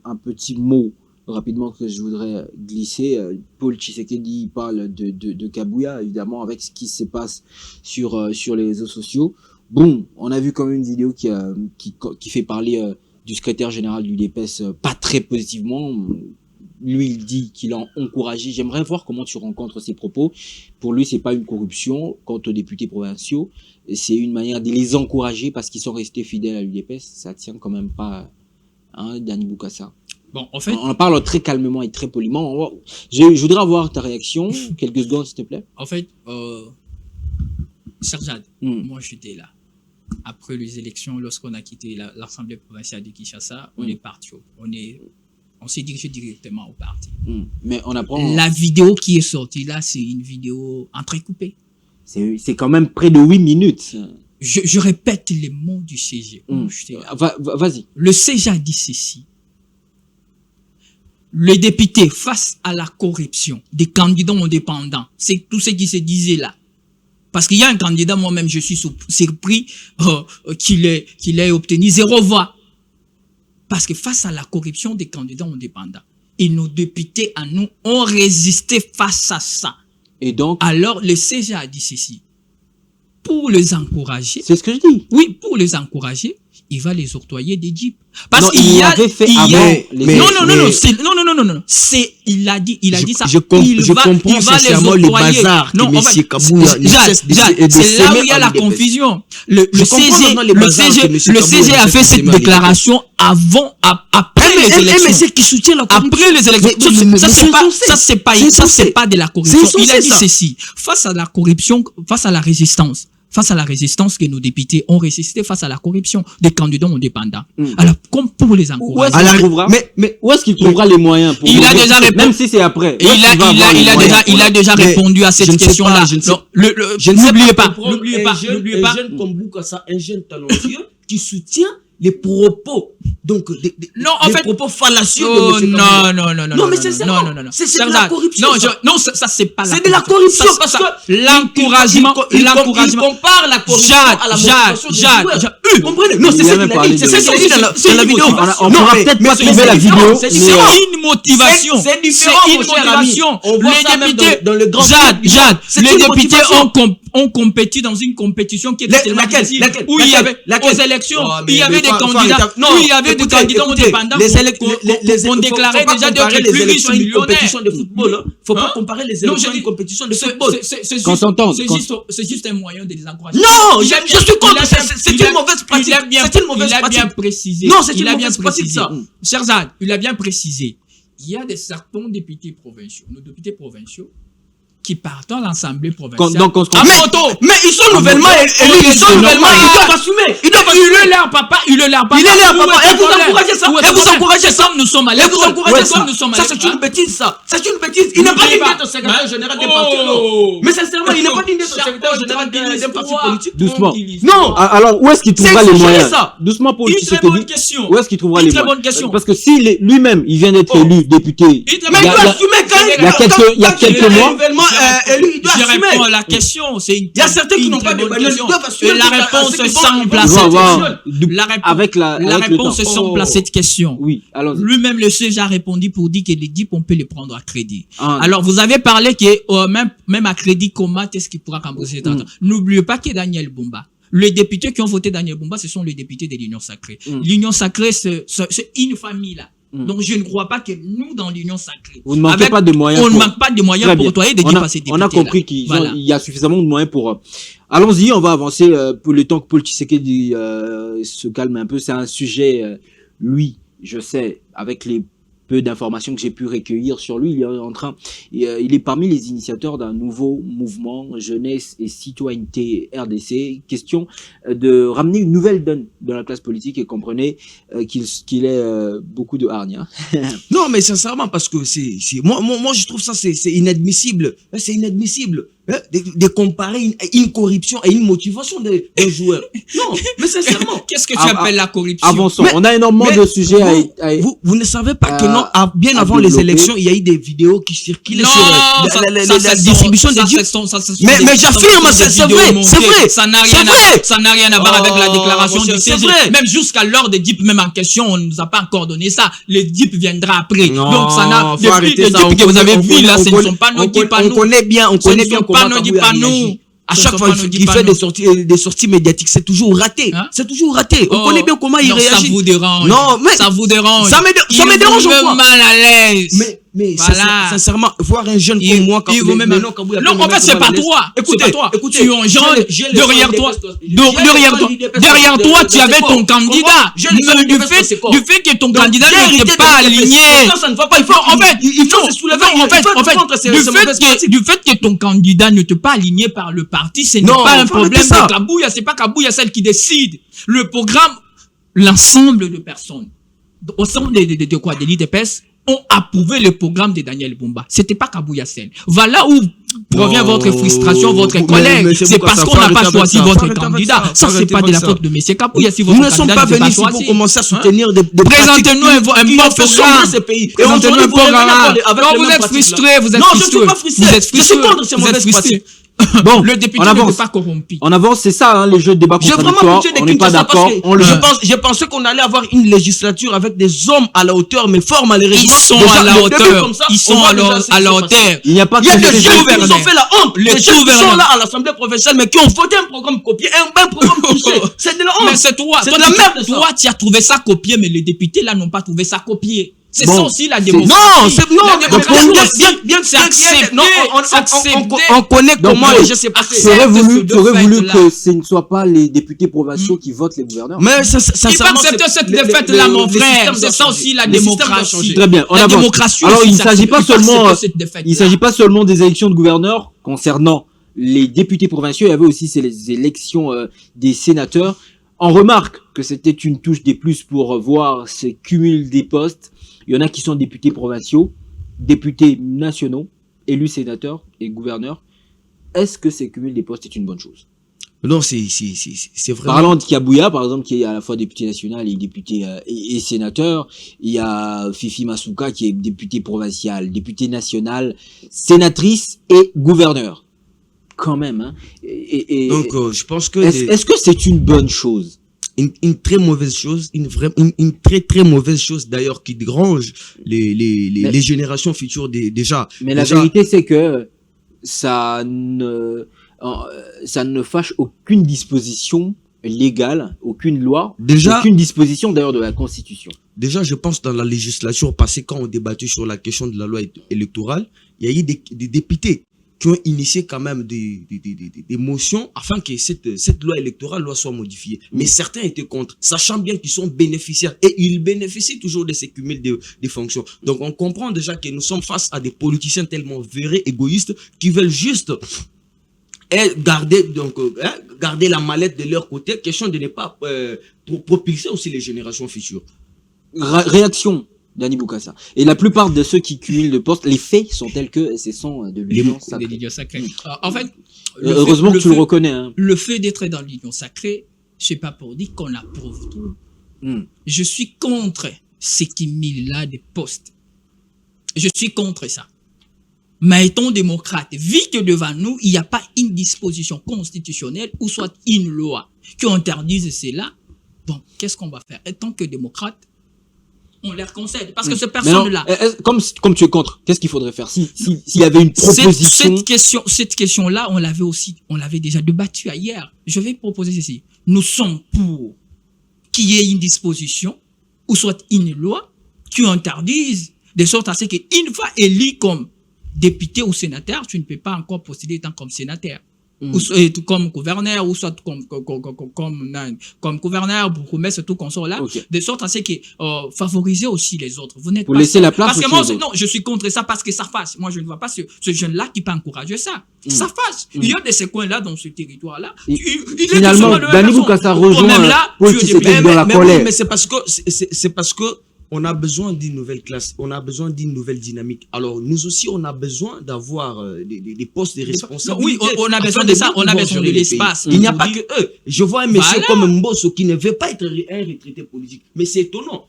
un petit mot rapidement que je voudrais glisser. Paul Tshisekedi parle de Kabouya, évidemment, avec ce qui se passe sur les réseaux sociaux. Bon, on a vu quand même une vidéo qui fait parler du secrétaire général du DPS pas très positivement. Lui, il dit qu'il a encouragé. J'aimerais voir comment tu rencontres ses propos. Pour lui, c'est pas une corruption quant aux députés provinciaux. C'est une manière de les encourager parce qu'ils sont restés fidèles à l'UDPS. Ça tient quand même pas, hein, Dani Boukassa. Bon, en fait, on en parle très calmement et très poliment. Je voudrais avoir ta réaction. Quelques secondes, s'il te plaît. En fait, Serjad, moi, j'étais là. Après les élections, lorsqu'on a quitté l'Assemblée provinciale de Kinshasa, on est parti. On s'est dirigé directement au parti. Mais on apprend... La vidéo qui est sortie là, c'est une vidéo entrecoupée. C'est quand même près de 8 minutes. Je répète les mots du CG. Vas-y. Le CG a dit ceci. Les députés, face à la corruption des candidats indépendants, c'est tout ce qui se disait là. Parce qu'il y a un candidat, moi-même, je suis surpris qu'il ait obtenu 0 voix. Parce que face à la corruption des candidats indépendants, et nos députés à nous ont résisté face à ça. Et donc, alors, le CG a dit ceci. Pour les encourager. C'est ce que je dis. Oui, pour les encourager, il va les octroyer des jeeps. Parce qu'il avait fait avant. Non. Il a dit ça. Je comprends sincèrement le bazar que M. Kabouya ne cesse de semer. C'est là où il y a la confusion. Le CG a fait cette déclaration après les élections. Mais c'est qui soutient la corruption. Après les élections. Ça, c'est pas de la corruption. Il a dit ceci. Face à la corruption, face à la résistance que nos députés ont résisté face à la corruption des candidats indépendants. Alors, comme pour les encourager. Mais où est-ce qu'il trouvera les moyens pour... Il a déjà répondu. Même si c'est après. Il a déjà répondu à cette question-là. N'oubliez pas. Un jeune comme Boukassa, un jeune talentueux qui soutient les propos, donc les propos fallacieux de M. Non. Non, mais c'est ça. C'est de la corruption. Non, ça c'est pas la corruption. C'est de la corruption parce que l'encouragement. Il compare la corruption à la motivation des joueurs. Comprenez? Non, c'est ça qu'il a dit. C'est ça qu'il a dit dans la vidéo. On pourra peut-être pas trouver la vidéo. C'est une motivation. C'est différent, mon cher ami. Les députés, dans le grand Jade, les députés ont compéti dans une compétition qui était tellement difficile. Où il y avait aux élections, il y avait des candidats, où il y avait des candidats indépendants qu'on déclarait déjà des plus riches millionnaires. Faut pas comparer les élections à une compétition de football. C'est juste un moyen de les encourager. Non, je suis contre. C'est une mauvaise pratique. Il a bien précisé. Non, c'est une mauvaise pratique, ça. Cher Zad, il a bien précisé. Il y a certains députés provinciaux, nos députés provinciaux, qui partent à l'Assemblée provinciale. Mais ils sont nouvellement élus, ils doivent assumer. Il est là, papa. Et vous encouragez ça. Nous sommes allés. Ça, c'est une bêtise, ça. C'est une bêtise. Il n'est pas digne d'être secrétaire général d'un parti. Mais sincèrement, il n'est pas digne d'être secrétaire général d'un parti politique. Doucement. Non. Alors, où est-ce qu'il trouvera les moyens? Doucement, Paul. Une très bonne question. Où est-ce qu'il trouvera les moyens? Une très bonne question. Parce que si lui-même, il vient d'être élu député. Mais il doit assumer quand même. Il y a quelques mois. Élu, il doit je assumer. réponds à la question. Il y a certains qui n'ont pas de bagnole. Ils doivent assumer. La réponse semble à cette question. Oui, alors. Lui-même, le CG a répondu pour dire que les DIP, on peut les prendre à crédit. Alors, vous avez parlé que même à crédit, comment est-ce qu'il pourra rembourser? N'oubliez pas que Daniel Bumba, les députés qui ont voté Daniel Bumba, ce sont les députés de l'Union Sacrée. L'Union Sacrée, c'est une famille là. Donc, je ne crois pas que nous, dans l'Union Sacrée, vous ne manquez pas de moyens. On ne manque pas de moyens pour octroyer des DIP à ces députés. On a compris qu'il y a suffisamment de moyens pour... Allons-y, on va avancer pour le temps que Paul Tshisekedi se calme un peu. C'est un sujet, lui, je sais, avec les peu d'informations que j'ai pu recueillir sur lui, il est parmi les initiateurs d'un nouveau mouvement jeunesse et citoyenneté RDC. Question de ramener une nouvelle donne dans la classe politique, et comprenez qu'il est beaucoup de hargne. Hein. Non, mais sincèrement, parce que moi je trouve ça c'est inadmissible. C'est inadmissible. De comparer une corruption et une motivation d'un joueur. Non, mais sincèrement. Qu'est-ce que tu appelles la corruption? Avançons. On a énormément de sujets vous ne savez pas que non, bien avant les élections, il y a eu des vidéos qui circulaient sur la distribution des dieux. Mais j'affirme, c'est vrai, c'est vrai. Ça n'a rien à voir avec la déclaration du CG. Même jusqu'à l'heure des DIP, même en question, on ne nous a pas encore donné ça. Les DIP viendra après. Donc ça n'a, les DIP que vous avez vus là, ce ne sont pas nos DIP à nous. On connaît bien pas nos DIP à nous. À chaque fois qu'il fait des sorties médiatiques, c'est toujours raté. C'est toujours raté. On connaît bien comment il réagit. Ça vous dérange. Non, mais ça vous dérange. Ça me dérange quoi. Mal à l'aise. Mais voilà. Sincèrement, voir un jeune comme moi, non, en fait, c'est pas toi. Écoutez, tu es un jeune, derrière toi, tu avais ton candidat. Du fait que ton candidat n'était pas aligné. Du fait que ton candidat n'était pas aligné par le parti, ce n'est pas un problème de Kabouya. C'est pas Kabouya celle qui décide. Le programme, l'ensemble de personnes, au sein de quoi, de l'IDPS, ont approuvé le programme de Daniel Bumba. C'était pas Kabouya Sen. Voilà où provient votre frustration, votre colère. C'est parce qu'on n'a pas choisi votre candidat. Ça, c'est pas de la faute de M. Kabouya. Si votre candidat n'était pas choisi. Nous ne sommes pas venus ici pour commencer à soutenir des présentez-nous un bon programme. Présentez-nous un programme. Non, vous êtes frustré, vous êtes frustré. Non, je ne suis pas frustré. Je suis contre ces mauvaises pratiques. Bon, le député n'est pas corrompu. On avance, c'est ça, hein, les jeux de débat contradictoires. On n'est pas d'accord. Je pensais qu'on allait avoir une législature avec des hommes à la hauteur, mais fort malheureusement. Ils sont à la hauteur. Ils sont à la hauteur. Il n'y a pas de des gens qui nous ont fait la honte. Les gens qui sont là à l'Assemblée professionnelle, mais qui ont voté un programme copié, un programme poussé. C'est de la honte. Mais c'est toi. C'est de la merde. Toi, tu as trouvé ça copié, mais les députés là n'ont pas trouvé ça copié. C'est ça aussi la démocratie. Non, c'est bien on connaît comment les gens s'est passé. J'aurais voulu que ce ne soit pas les députés provinciaux qui votent les gouverneurs. Mais ça il faut accepter cette défaite là, mon frère. C'est ça aussi la démocratie. Très bien, on avance. Alors il ne s'agit pas seulement des élections de gouverneurs concernant les députés provinciaux, il y avait aussi les élections des sénateurs. On remarque que c'était une touche des plus pour voir ce cumul des postes. Il y en a qui sont députés provinciaux, députés nationaux, élus sénateurs et gouverneurs. Est-ce que ce cumul des postes est une bonne chose? Non, c'est vraiment... Parlant de Kabouya, par exemple, qui est à la fois député national et député et sénateur. Il y a Fifi Masuka qui est député provincial, député national, sénatrice et gouverneur. Quand même, hein. Donc, je pense que... Est-ce que c'est une bonne chose? Une très mauvaise chose, une très mauvaise chose d'ailleurs qui dérange les générations futures déjà. Mais la vérité c'est que ça ne fâche aucune disposition légale, aucune loi, aucune disposition d'ailleurs de la Constitution. Déjà, je pense dans la législature passée, quand on débattait sur la question de la loi électorale, il y a eu des députés qui ont initié quand même des motions afin que cette loi électorale soit modifiée. Mais certains étaient contre, sachant bien qu'ils sont bénéficiaires et ils bénéficient toujours de ces cumuls des fonctions. Donc on comprend déjà que nous sommes face à des politiciens tellement véreux, égoïstes, qui veulent juste garder la mallette de leur côté, question de ne pas propulser aussi les générations futures. Réaction Dani Boukassa. Et la plupart de ceux qui cumulent le poste, les faits sont tels que ce sont de l'union sacrée. En fait, heureusement que tu le reconnais. Hein. Le fait d'être dans l'union sacrée, c'est pas pour dire qu'on approuve tout. Je suis contre ce qui mis là des postes. Je suis contre ça. Mais étant démocrate, vu que devant nous, il n'y a pas une disposition constitutionnelle ou soit une loi qui interdise cela, bon, qu'est-ce qu'on va faire? Et tant que démocrate, on les concède. Parce que ces personnes-là... Comme tu es contre, qu'est-ce qu'il faudrait faire s'il y avait une proposition? Cette question-là, on l'avait déjà débattu hier. Je vais proposer ceci. Nous sommes pour qu'il y ait une disposition ou soit une loi qui interdise de sorte à ce qu'une fois élu comme député ou sénateur, tu ne peux pas encore postuler tant comme sénateur. comme gouverneur, ou soit comme gouverneur, bourgmestre, tout consort là, de sorte à ce que favoriser aussi les autres. Vous n'êtes pas laisser la place parce que moi, non, je suis contre ça parce que ça fasse. Moi, je ne vois pas ce jeune-là qui peut encourager ça. Ça fasse. Il y a de ces coins-là dans ce territoire-là. Finalement, Dani Bokassa rejoint Paul Tshisekedi dans la colère. Mais c'est parce que on a besoin d'une nouvelle classe, on a besoin d'une nouvelle dynamique. Alors, nous aussi, on a besoin d'avoir des postes de responsabilité. Oui, on a besoin de ça, on a besoin de l'espace. Il n'y a pas que eux. Je vois un monsieur comme Mbosso qui ne veut pas être un retraité politique. Mais c'est étonnant.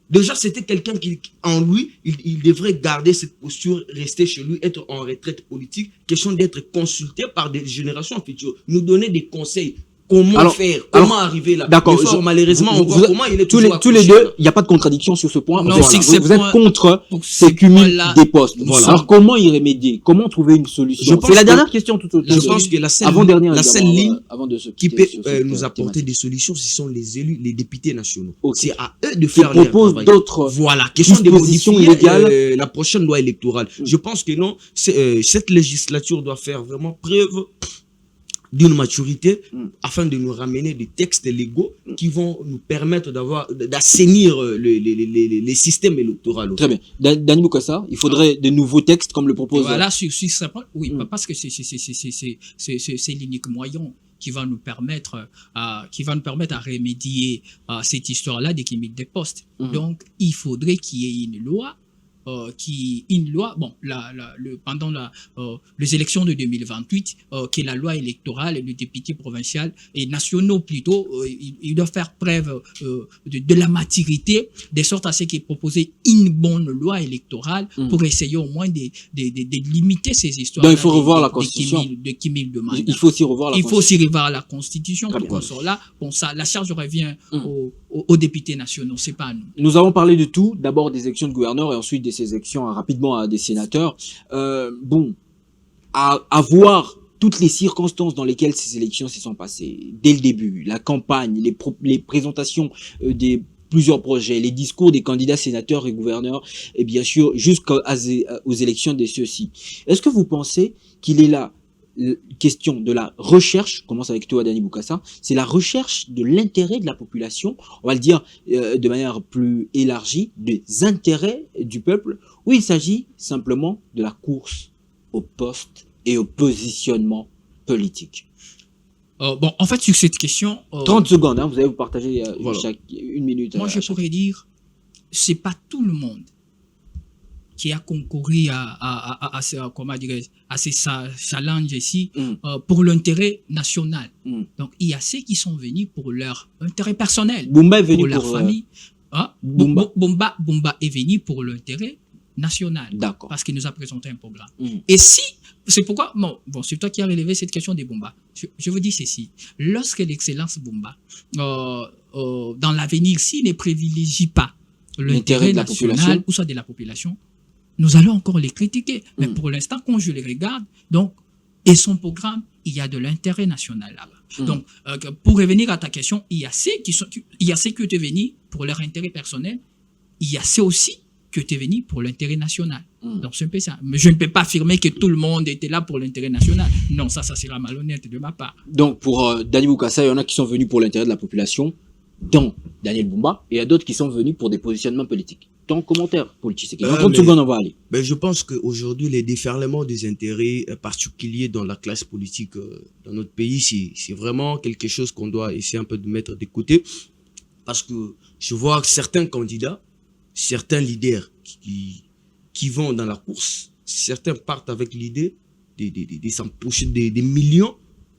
Déjà, c'était quelqu'un qui, en lui, il devrait garder cette posture, rester chez lui, être en retraite politique. Question d'être consulté par des générations futures, nous donner des conseils. Comment faire, comment arriver là. D'accord. Malheureusement, on voit comment il est tous les deux, il n'y a pas de contradiction sur ce point. Non, vous êtes contre ces cumuls des postes. Voilà. Alors comment y remédier? Comment trouver une solution? C'est la dernière question tout autour. Je pense que la seule ligne qui peut nous apporter des solutions, ce sont les élus, les députés nationaux. C'est à eux de faire leur travail. D'autres question de modifier illégales. La prochaine loi électorale. Je pense que non, cette législature doit faire vraiment preuve d'une maturité afin de nous ramener des textes légaux qui vont nous permettre d'assainir les systèmes électoraux. Très bien. Dani Bokassa, il faudrait de nouveaux textes comme le propose. Voilà, oui, parce que c'est l'unique moyen qui va nous permettre à remédier à cette histoire-là des cumuls des postes. Donc, il faudrait qu'il y ait une loi pendant les élections de 2028, que la loi électorale, le député provincial et nationaux plutôt, il doit faire preuve de la maturité, de sorte à ce qu'il propose une bonne loi électorale pour essayer au moins de limiter ces histoires. Donc il faut revoir la Constitution. Il faut aussi revoir la Constitution. La charge revient aux députés nationaux, c'est pas à nous. Nous avons parlé de tout, d'abord des élections de gouverneurs et ensuite des élections rapidement à des sénateurs. À voir toutes les circonstances dans lesquelles ces élections se sont passées, dès le début, la campagne, les présentations des plusieurs projets, les discours des candidats sénateurs et gouverneurs, et bien sûr jusqu'aux élections de ceux-ci. Est-ce que vous pensez qu'il est là question de la recherche, je commence avec toi Dani Bokassa, c'est la recherche de l'intérêt de la population, on va le dire de manière plus élargie, des intérêts du peuple, ou il s'agit simplement de la course au poste et au positionnement politique? En fait, sur cette question... 30 secondes, vous allez vous partager une minute. Moi, je pourrais dire, c'est pas tout le monde qui a concouru à ces challenges ici pour l'intérêt national. Donc, il y a ceux qui sont venus pour leur intérêt personnel, Bumba est venu pour leur famille. Bumba est venu pour l'intérêt national, parce qu'il nous a présenté un programme. Et c'est pourquoi, c'est toi qui as relevé cette question des Bumba. Je vous dis ceci, lorsque l'excellence Bumba, dans l'avenir, s'il ne privilégie pas l'intérêt national ou soit de la population, nous allons encore les critiquer. Mais pour l'instant, quand je les regarde, et son programme, il y a de l'intérêt national là-bas. Donc, pour revenir à ta question, il y a ceux qui étaient venus pour leur intérêt personnel, il y a ceux aussi qui étaient venus pour l'intérêt national. Donc, c'est un peu ça. Mais je ne peux pas affirmer que tout le monde était là pour l'intérêt national. Non, ça sera malhonnête de ma part. Donc, pour Dani Bokassa, il y en a qui sont venus pour l'intérêt de la population, dont Daniel Bumba, et il y a d'autres qui sont venus pour des positionnements politiques. Ton commentaire, Paul Tshisekedi. Dans 30 secondes, on va aller. Je pense qu'aujourd'hui, les déferlements des intérêts particuliers dans la classe politique dans notre pays, c'est vraiment quelque chose qu'on doit essayer un peu de mettre de côté. Parce que je vois certains candidats, certains leaders qui vont dans la course, certains partent avec l'idée de s'empocher des millions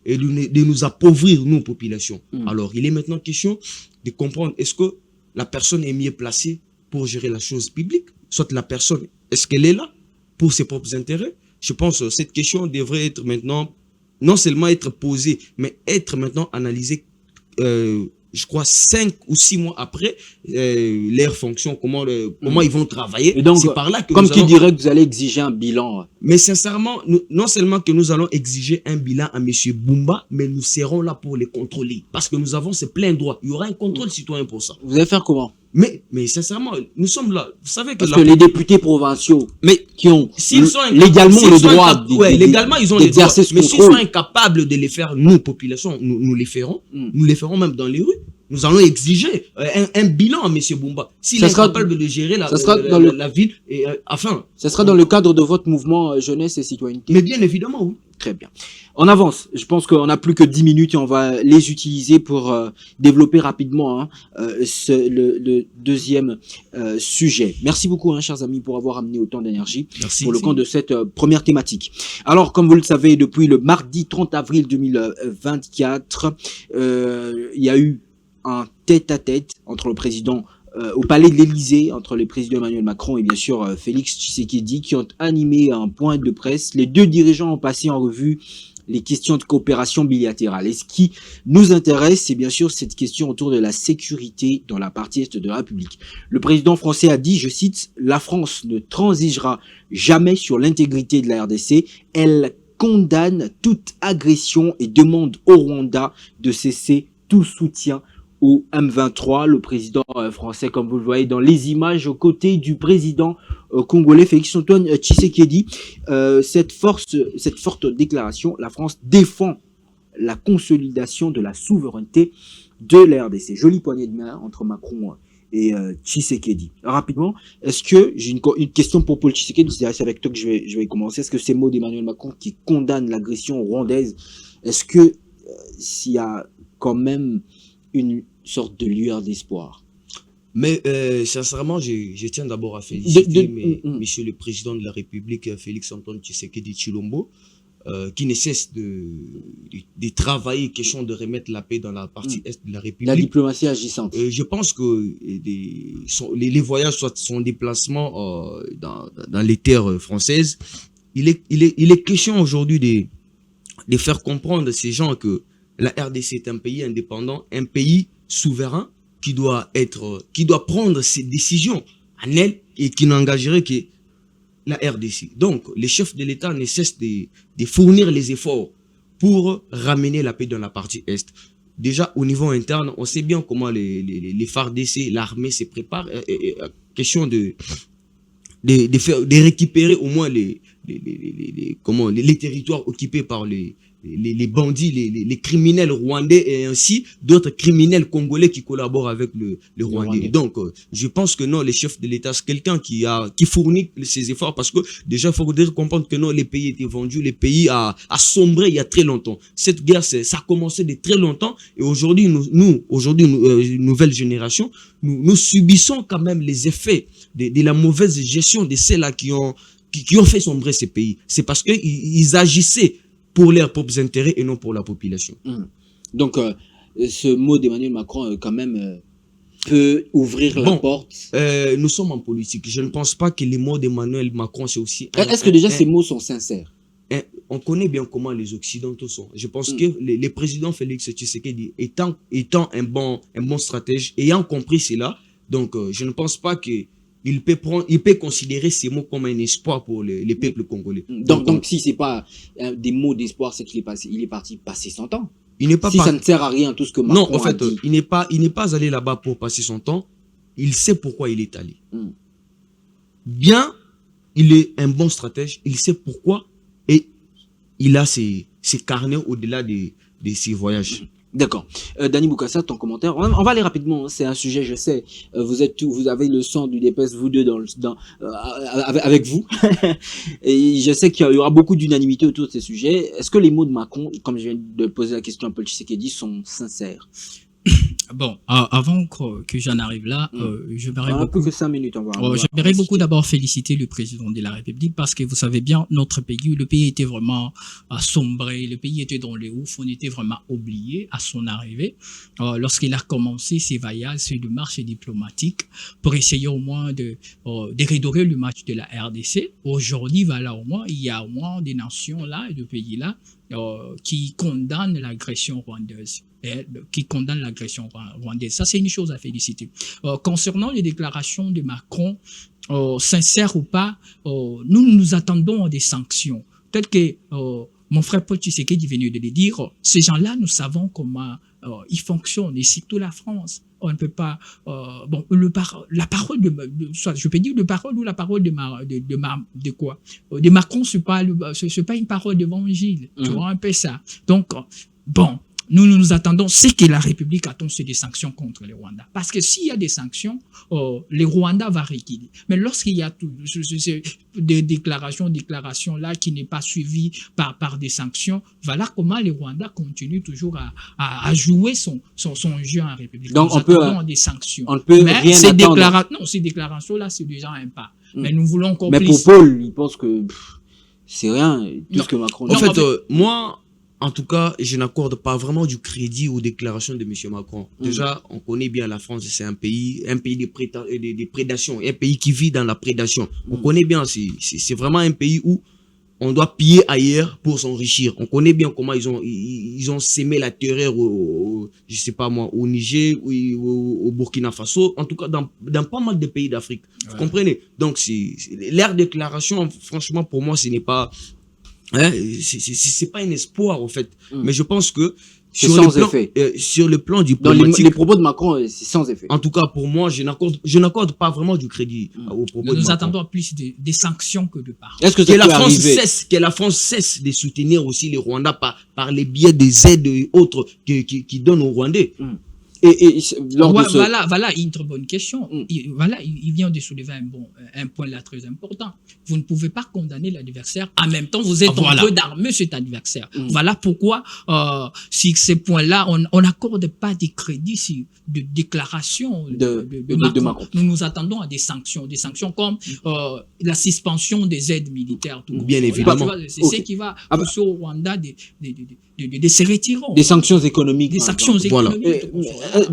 et de nous appauvrir, nous, populations. Alors, il est maintenant question de comprendre, est-ce que la personne est mieux placée pour gérer la chose publique, soit la personne, est-ce qu'elle est là pour ses propres intérêts? Je pense que cette question devrait être maintenant, non seulement être posée, mais être maintenant analysée, je crois, 5 ou 6 mois après leur fonction, comment ils vont travailler. Et donc, c'est par là que comme qui dirait que vous allez exiger un bilan. Mais sincèrement, non seulement que nous allons exiger un bilan à M. Bumba, mais nous serons là pour les contrôler. Parce que nous avons ce plein droit. Il y aura un contrôle citoyen pour ça. Vous allez faire comment? Mais sincèrement, nous sommes là. Vous savez que parce que les députés provinciaux qui ont légalement le droit légalement ils ont les droits, ce mais s'ils sont incapables de les faire, nous population, nous les ferons. Nous les ferons même dans les rues. Nous allons exiger un bilan à M. Boumba. S'il est capable de gérer la ville, ça sera dans le cadre de votre mouvement jeunesse et citoyenneté. Mais bien évidemment, oui. Très bien. On avance. Je pense qu'on n'a plus que 10 minutes et on va les utiliser pour développer rapidement le deuxième sujet. Merci beaucoup, chers amis, pour avoir amené autant d'énergie pour le compte de cette première thématique. Alors, comme vous le savez, depuis le mardi 30 avril 2024, il y a eu un tête-à-tête entre le président au palais de l'Élysée, entre le président Emmanuel Macron et bien sûr Félix Tshisekedi, qui ont animé un point de presse. Les deux dirigeants ont passé en revue les questions de coopération bilatérale. Et ce qui nous intéresse, c'est bien sûr cette question autour de la sécurité dans la partie est de la République. Le président français a dit, je cite, « La France ne transigera jamais sur l'intégrité de la RDC. Elle condamne toute agression et demande au Rwanda de cesser tout soutien au M23, le président français, comme vous le voyez dans les images, aux côtés du président congolais Félix-Antoine Tshisekedi. Cette forte déclaration, la France défend la consolidation de la souveraineté de la RDC. Jolie poignée de main entre Macron et Tshisekedi. Rapidement, est-ce que, j'ai une question pour Paul Tshisekedi, c'est avec toi que je vais commencer, est-ce que ces mots d'Emmanuel Macron qui condamnent l'agression rwandaise, est-ce que s'il y a quand même une sorte de lueur d'espoir? Mais sincèrement, je tiens d'abord à féliciter Monsieur le Président de la République, Félix-Antoine Tshisekedi Tshilombo, qui ne cesse de travailler, question de remettre la paix dans la partie est de la République. La diplomatie agissante. Je pense que les voyages, soit son déplacement dans les terres françaises, il est question aujourd'hui de faire comprendre à ces gens que la RDC est un pays indépendant, un pays souverain qui doit prendre ses décisions en elle et qui n'engagerait que la RDC. Donc, les chefs de l'État ne cessent de fournir les efforts pour ramener la paix dans la partie Est. Déjà, au niveau interne, on sait bien comment les FARDC, l'armée se prépare. Question de récupérer au moins les territoires occupés par les bandits, les criminels rwandais et ainsi d'autres criminels congolais qui collaborent avec le Rwandais. Donc, je pense que non, les chefs de l'État, c'est quelqu'un qui fournit ces efforts parce que déjà, il faut comprendre que non, les pays étaient vendus, les pays a sombré il y a très longtemps. Cette guerre, ça a commencé de très longtemps et aujourd'hui, nouvelle génération, nous subissons quand même les effets de la mauvaise gestion de ceux-là qui ont fait sombrer ces pays. C'est parce qu'ils agissaient pour leurs propres intérêts et non pour la population. Donc, ce mot d'Emmanuel Macron, quand même, peut ouvrir la porte. Nous sommes en politique. Je ne pense pas que les mots d'Emmanuel Macron, c'est aussi... Est-ce que déjà ces mots sont sincères? On connaît bien comment les Occidentaux sont. Je pense que le président Félix Tshisekedi, étant un bon stratège, ayant compris cela, donc je ne pense pas que il peut considérer ces mots comme un espoir pour les peuples congolais. Donc si c'est pas des mots d'espoir, c'est qu'il est parti passer son temps. Ça ne sert à rien tout ce que Macron Non, en fait, a dit. il n'est pas allé là-bas pour passer son temps. Il sait pourquoi il est allé. Bien, il est un bon stratège. Il sait pourquoi et il a ses carnets au-delà de ses voyages. D'accord. Dani Boukassa, ton commentaire. On va aller rapidement. C'est un sujet, je sais. Vous avez le sang du DPS, vous deux, avec vous. Et je sais qu'il y aura beaucoup d'unanimité autour de ces sujets. Est-ce que les mots de Macron, comme je viens de poser la question à Paul Tshisekedi, sont sincères? Bon, avant que j'en arrive là, j'aimerais beaucoup... plus que 5 minutes, j'aimerais beaucoup d'abord féliciter le président de la République parce que vous savez bien, le pays était vraiment sombré, le pays était dans les ouf, on était vraiment oublié à son arrivée. Lorsqu'il a commencé ses voyages, ses démarches diplomatiques pour essayer au moins de redorer le match de la RDC. Aujourd'hui, voilà, il y a au moins des nations là et des pays là qui condamnent l'agression rwandaise. Ça, c'est une chose à féliciter. Concernant les déclarations de Macron, sincères ou pas, nous attendons des sanctions. Peut-être que mon frère Paul Tshisekedi venait de le dire, ces gens-là, nous savons comment ils fonctionnent, et surtout la France. On ne peut pas, la parole soit je peux dire de parole ou la parole de Macron, c'est pas une parole d'évangile. Tu vois un peu ça. Donc, bon, nous attendons, c'est que la République attend, c'est des sanctions contre le Rwanda. Parce que s'il y a des sanctions, le Rwanda va reculer. Mais lorsqu'il y a des déclarations là qui n'est pas suivies par des sanctions, voilà comment le Rwanda continue toujours à jouer son jeu en République. Donc nous attendons des sanctions. On ne peut mais rien attendre. Non, ces déclarations-là, c'est déjà un pas. Mais nous voulons encore plus. Mais pour Paul, il pense que c'est rien, tout ce que Macron dit. En fait, moi, en tout cas, je n'accorde pas vraiment du crédit aux déclarations de M. Macron. Déjà, on connaît bien la France, c'est un pays de prédation, un pays qui vit dans la prédation. On connaît bien, c'est vraiment un pays où on doit piller ailleurs pour s'enrichir. On connaît bien comment ils ont sémé la terreur je sais pas moi, au Niger, au Burkina Faso, en tout cas dans pas mal de pays d'Afrique. Vous comprenez? Donc, leur déclaration, franchement, pour moi, ce n'est pas... c'est pas un espoir en fait, mais je pense que sur le plan diplomatique, les propos de Macron, c'est sans effet. En tout cas, pour moi, je n'accorde pas vraiment du crédit aux propos de Macron. Nous attendons plus des sanctions que de paroles. Est-ce que la France cesse de soutenir aussi les Rwandais par les biais des aides et autres qui donnent aux Rwandais? Voilà une très bonne question. Il vient de soulever un point là très important. Vous ne pouvez pas condamner l'adversaire. En même temps, vous êtes en train d'armer cet adversaire. Voilà pourquoi, si ces points-là, on n'accorde pas de crédit de déclaration de Macron. Nous attendons à des sanctions comme la suspension des aides militaires. Bien évidemment. C'est ce qui va pousser au Rwanda de se retirer. Des sanctions économiques. Des sanctions économiques.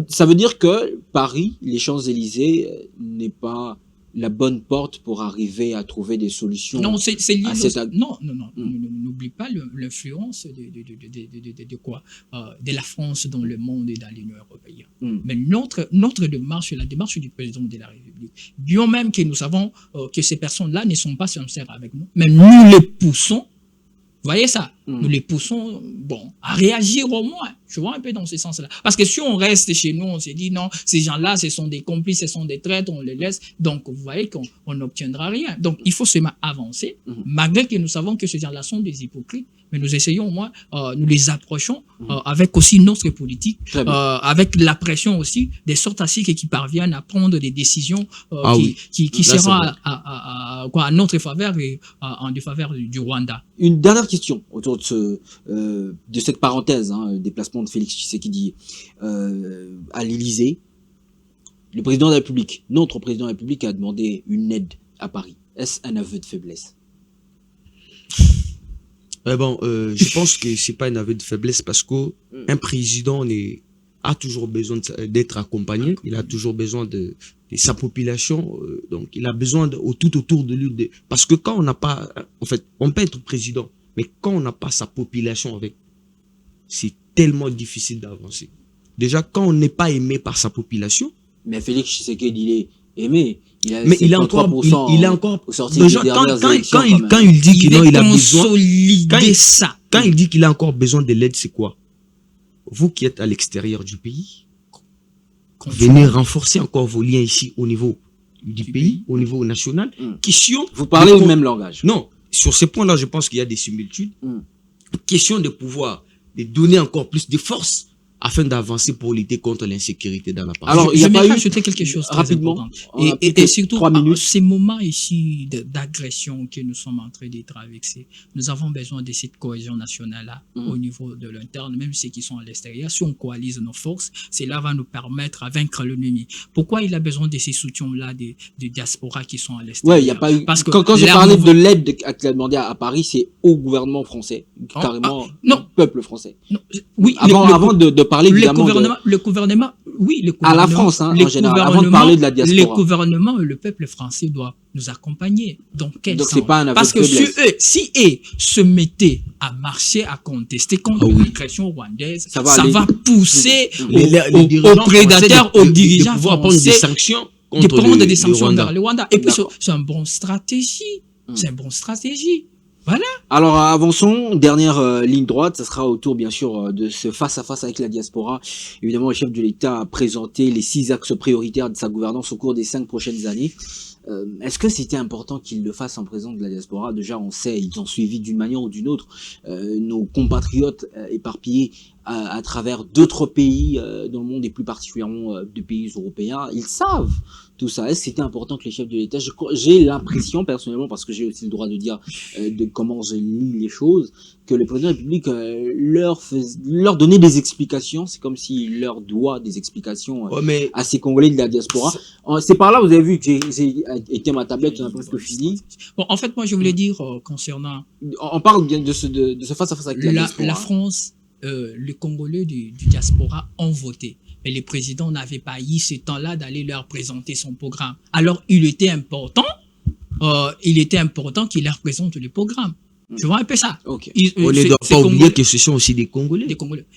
Ça veut dire que Paris, les Champs-Élysées, n'est pas la bonne porte pour arriver à trouver des solutions. Non, c'est lié. Non. N'oublie pas l'influence de la France dans le monde et dans l'Union européenne. Mais notre démarche, la démarche du président de la République, bien même que nous savons que ces personnes-là ne sont pas sincères avec nous, mais nous les poussons. Vous voyez ça? Nous les poussons, à réagir au moins. Je vois un peu dans ce sens-là. Parce que si on reste chez nous, on se dit non, ces gens-là, ce sont des complices, ce sont des traîtres, on les laisse. Donc, vous voyez qu'on n'obtiendra rien. Donc, il faut seulement avancer, malgré que nous savons que ces gens-là sont des hypocrites. Mais nous essayons au moins, nous les approchons avec aussi notre politique, avec la pression aussi, de sorte à ce qu'ils parviennent à prendre des décisions qui seront à notre faveur et en défaveur du Rwanda. Une dernière question autour de cette parenthèse, déplacement de Félix Tshisekedi à l'Élysée. Le président de la République, notre président de la République, a demandé une aide à Paris. Est-ce un aveu de faiblesse? Je pense que c'est pas un aveu de faiblesse parce qu'un président a toujours besoin d'être accompagné. Il a toujours besoin de sa population. Donc, il a besoin tout autour de lui. Parce que quand on n'a pas... En fait, on peut être président, mais quand on n'a pas sa population avec, c'est tellement difficile d'avancer. Déjà, quand on n'est pas aimé par sa population... Mais Félix Tshisekedi, il est aimé. Il a encore déjà quand il dit qu'il a besoin quand il dit qu'il a encore besoin de l'aide, c'est quoi? Vous qui êtes à l'extérieur du pays, venez renforcer encore vos liens ici au niveau du pays, au niveau national. Question. Vous parlez le même langage. Non, sur ces points-là, je pense qu'il y a des similitudes. Question de pouvoir, de donner encore plus de force afin d'avancer pour lutter contre l'insécurité dans la partie. Alors, je vais ajouter quelque chose de très important. Et surtout, ces moments ici d'agression que nous sommes en train de traverser, nous avons besoin de cette cohésion nationale-là au niveau de l'interne, même ceux qui sont à l'extérieur. Si on coalise nos forces, cela va nous permettre à vaincre l'ennemi. Pourquoi il a besoin de ces soutiens-là de diaspora qui sont à l'extérieur? Ouais, il n'y a pas eu... Parce que quand je parlais de l'aide qu'il a demandé à Paris, c'est au gouvernement français, carrément au peuple français. Non, oui, avant de parler évidemment le gouvernement, à la France, en général, avant de parler de la diaspora. Le gouvernement et le peuple français doivent nous accompagner. Donc c'est pas un aveu parce de que faiblesse. si eux se mettaient à marcher, à contester contre l'agression rwandaise, ça va pousser aux prédateurs, aux dirigeants français de prendre des sanctions vers le Rwanda. Et puis c'est une bonne stratégie. C'est une bonne stratégie. Voilà. Alors avançons, dernière ligne droite, ça sera autour bien sûr de ce face-à-face avec la diaspora. Évidemment, le chef de l'État a présenté les 6 axes prioritaires de sa gouvernance au cours des 5 prochaines années. Est-ce que c'était important qu'il le fasse en présence de la diaspora? Déjà, on sait, ils ont suivi d'une manière ou d'une autre nos compatriotes éparpillés à travers d'autres pays dans le monde et plus particulièrement de pays européens. Ils savent tout ça. Est-ce que c'était important que les chefs de l'État, j'ai l'impression personnellement, parce que j'ai aussi le droit de dire de comment je lis les choses, que le président de la République leur donnait des explications. C'est comme s'il leur doit des explications à ces Congolais de la diaspora. C'est par là, vous avez vu que j'ai été ma tablette, on a presque fini. Bon, en fait, moi, je voulais dire concernant... On parle bien de ce face-à-face avec la diaspora. La France, les Congolais du diaspora ont voté. Mais le président n'avait pas eu ce temps-là d'aller leur présenter son programme. Alors, il était important qu'il leur présente le programme. Tu vois un peu ça. Okay. On ne doit pas oublier que ce sont aussi des Congolais.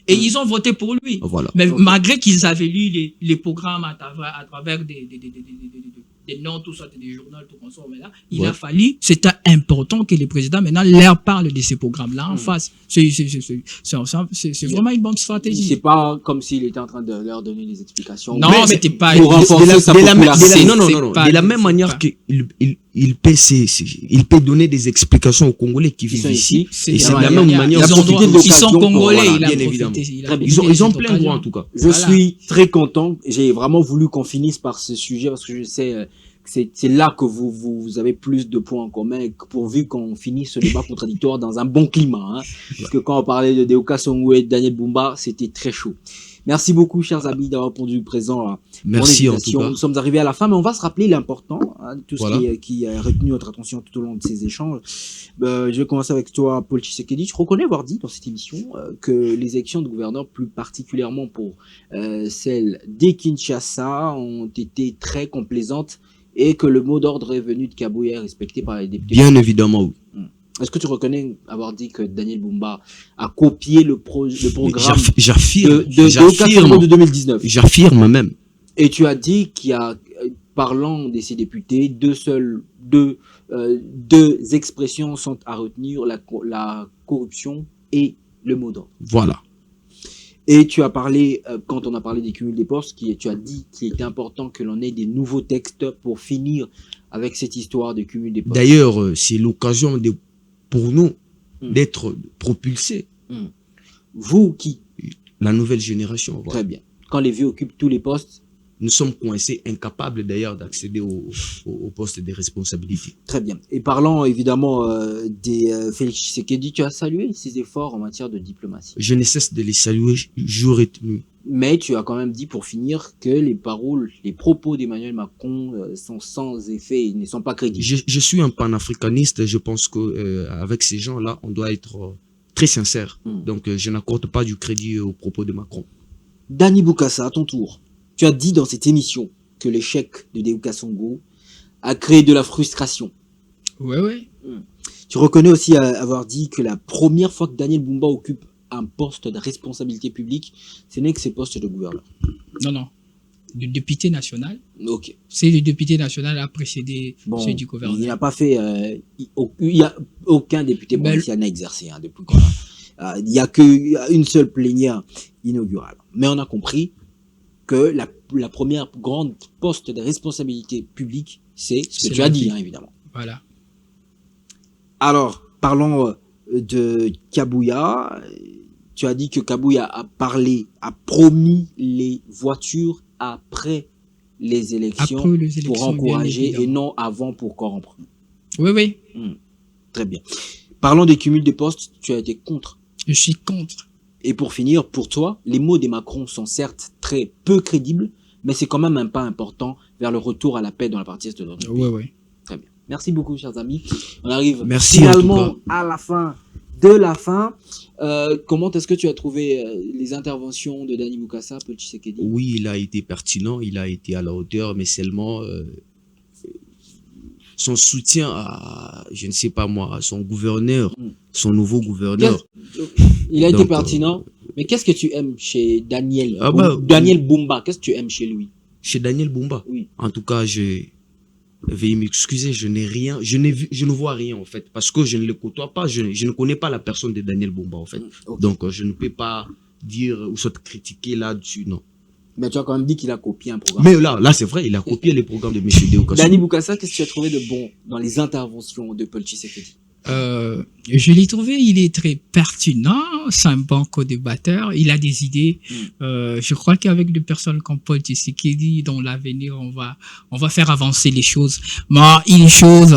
Et ils ont voté pour lui. Voilà. Mais malgré qu'ils avaient lu les programmes à travers des noms, tout ça, des journaux, tout comme ça, mais là, il a fallu, c'était important que le président maintenant leur parle de ces programmes-là en face. C'est vraiment une bonne stratégie. C'est pas comme s'il était en train de leur donner des explications. Non, mais c'était pas... De la même manière qu'il peut donner des explications aux Congolais qui vivent ici. Et c'est de la même manière. Ils sont Congolais, bien évidemment. Ils ont plein droit en tout cas. Je suis très content. J'ai vraiment voulu qu'on finisse par ce sujet parce que je sais que c'est là que vous avez plus de points en commun, pourvu qu'on finisse ce débat contradictoire dans un bon climat. Parce que quand on parlait de Deoka Songwe et de Daniel Bumba, c'était très chaud. Merci beaucoup, chers amis, d'avoir répondu présent à Merci en tout cas. Nous sommes arrivés à la fin, mais on va se rappeler l'important, tout ce qui a retenu notre attention tout au long de ces échanges. Je vais commencer avec toi, Paul Tshisekedi. Je reconnais avoir dit dans cette émission que les élections de gouverneurs, plus particulièrement pour celles des Kinshasa, ont été très complaisantes et que le mot d'ordre est venu de Kabouya respecté par les députés. Bien évidemment, oui. Est-ce que tu reconnais avoir dit que Daniel Bumba a copié le programme de 2019? J'affirme même. Et tu as dit qu'il y a, parlant de ces députés, deux expressions sont à retenir, la corruption et le mot d'ordre. Voilà. Et tu as parlé, quand on a parlé des cumuls des postes, tu as dit qu'il était important que l'on ait des nouveaux textes pour finir avec cette histoire de cumul des postes. D'ailleurs, c'est l'occasion pour nous d'être propulsés. Vous qui? La nouvelle génération. Voilà. Très bien. Quand les vieux occupent tous les postes, nous sommes coincés, incapables d'ailleurs d'accéder au poste de responsabilité. Très bien. Et parlant évidemment des Félix Tshisekedi, tu as salué ses efforts en matière de diplomatie. Je ne cesse de les saluer jour et nuit. Mais tu as quand même dit pour finir que les propos d'Emmanuel Macron sont sans effet, ils ne sont pas crédibles. Je suis un panafricaniste, je pense qu'avec ces gens-là, on doit être très sincère. Donc je n'accorde pas du crédit aux propos de Macron. Dani Bukasa, à ton tour. Tu as dit dans cette émission que l'échec de Deoka Songo a créé de la frustration. Ouais. Tu reconnais aussi avoir dit que la première fois que Daniel Bumba occupe un poste de responsabilité publique, ce n'est que ses postes de gouverneur. Non. Le député national. Ok. C'est le député national a précédé celui du gouverneur. Il n'a pas fait... il n'y a aucun député provincial n'a exercé depuis quoi. Il n'y a qu'une seule plénière inaugurale. Mais on a compris que la première grande poste de responsabilité publique, c'est ce que tu as dit, évidemment. Voilà. Alors, parlons de Kabouya. Tu as dit que Kabouya a promis les voitures après les élections pour encourager et non avant pour corrompre. Oui. Très bien. Parlons des cumuls de postes, tu as été contre. Je suis contre. Et pour finir, pour toi, les mots des Macron sont certes très peu crédibles, mais c'est quand même un pas important vers le retour à la paix dans la partie est de notre pays. Oui. Très bien. Merci beaucoup, chers amis. On arrive finalement à la fin de la fin. Comment est-ce que tu as trouvé les interventions de Dani Bukasa, Petit Tshisekedi? Oui, il a été pertinent, il a été à la hauteur, mais seulement son soutien à, je ne sais pas moi, à son gouverneur, son nouveau gouverneur. Il a été pertinent, mais qu'est-ce que tu aimes chez Daniel Daniel Bumba, qu'est-ce que tu aimes chez lui? Chez Daniel Bumba? Oui. En tout cas, Veuillez m'excuser, je n'ai rien, je ne vois rien en fait, parce que je ne le côtoie pas, je ne connais pas la personne de Daniel Bumba en fait. Okay. Donc je ne peux pas dire ou soit critiquer là-dessus, non. Mais tu as quand même dit qu'il a copié un programme. Mais là c'est vrai, il a copié les programmes de M. Deokasso. Dani Bukassa, qu'est-ce que tu as trouvé de bon dans les interventions de Paul Tshisekedi? Je l'ai trouvé, il est très pertinent, c'est un bon co-débatteur, il a des idées. Je crois qu'avec des personnes comme Paul Tshisekedi, dans l'avenir, on va faire avancer les choses. Mais une chose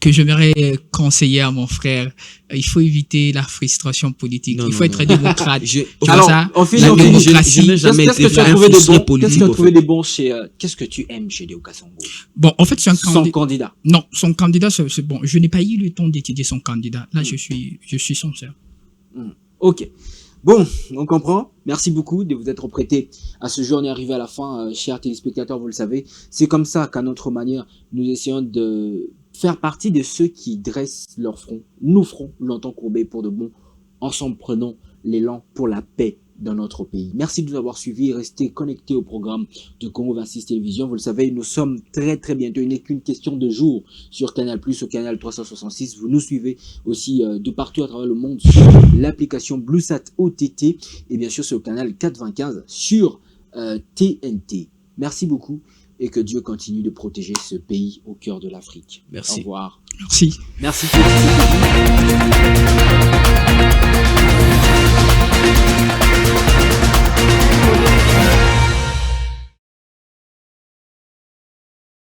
que j'aimerais conseiller à mon frère, il faut éviter la frustration politique. Il faut être démocrate. Alors, en fait, qu'est-ce que tu as trouvé de bon chez, qu'est-ce que tu aimes chez Deokasso? Bon, en fait, c'est son candidat. Non, son candidat, c'est bon. Je n'ai pas eu le temps d'étudier son candidat. Là, je suis sincère. Ok. Bon, on comprend. Merci beaucoup de vous être prêtés à ce jeu. On est arrivé à la fin, chers téléspectateurs, vous le savez. C'est comme ça qu'à notre manière, nous essayons de faire partie de ceux qui dressent leur front, nos fronts, longtemps courbés pour de bon, ensemble prenons l'élan pour la paix dans notre pays. Merci de nous avoir suivis, restez connectés au programme de Congo 26 Télévision. Vous le savez, nous sommes très bientôt, il n'est qu'une question de jour sur Canal+, au canal 366. Vous nous suivez aussi de partout à travers le monde sur l'application BlueSat OTT et bien sûr sur le canal 425 sur TNT. Merci beaucoup. Et que Dieu continue de protéger ce pays au cœur de l'Afrique. Merci. Au revoir. Merci. Merci.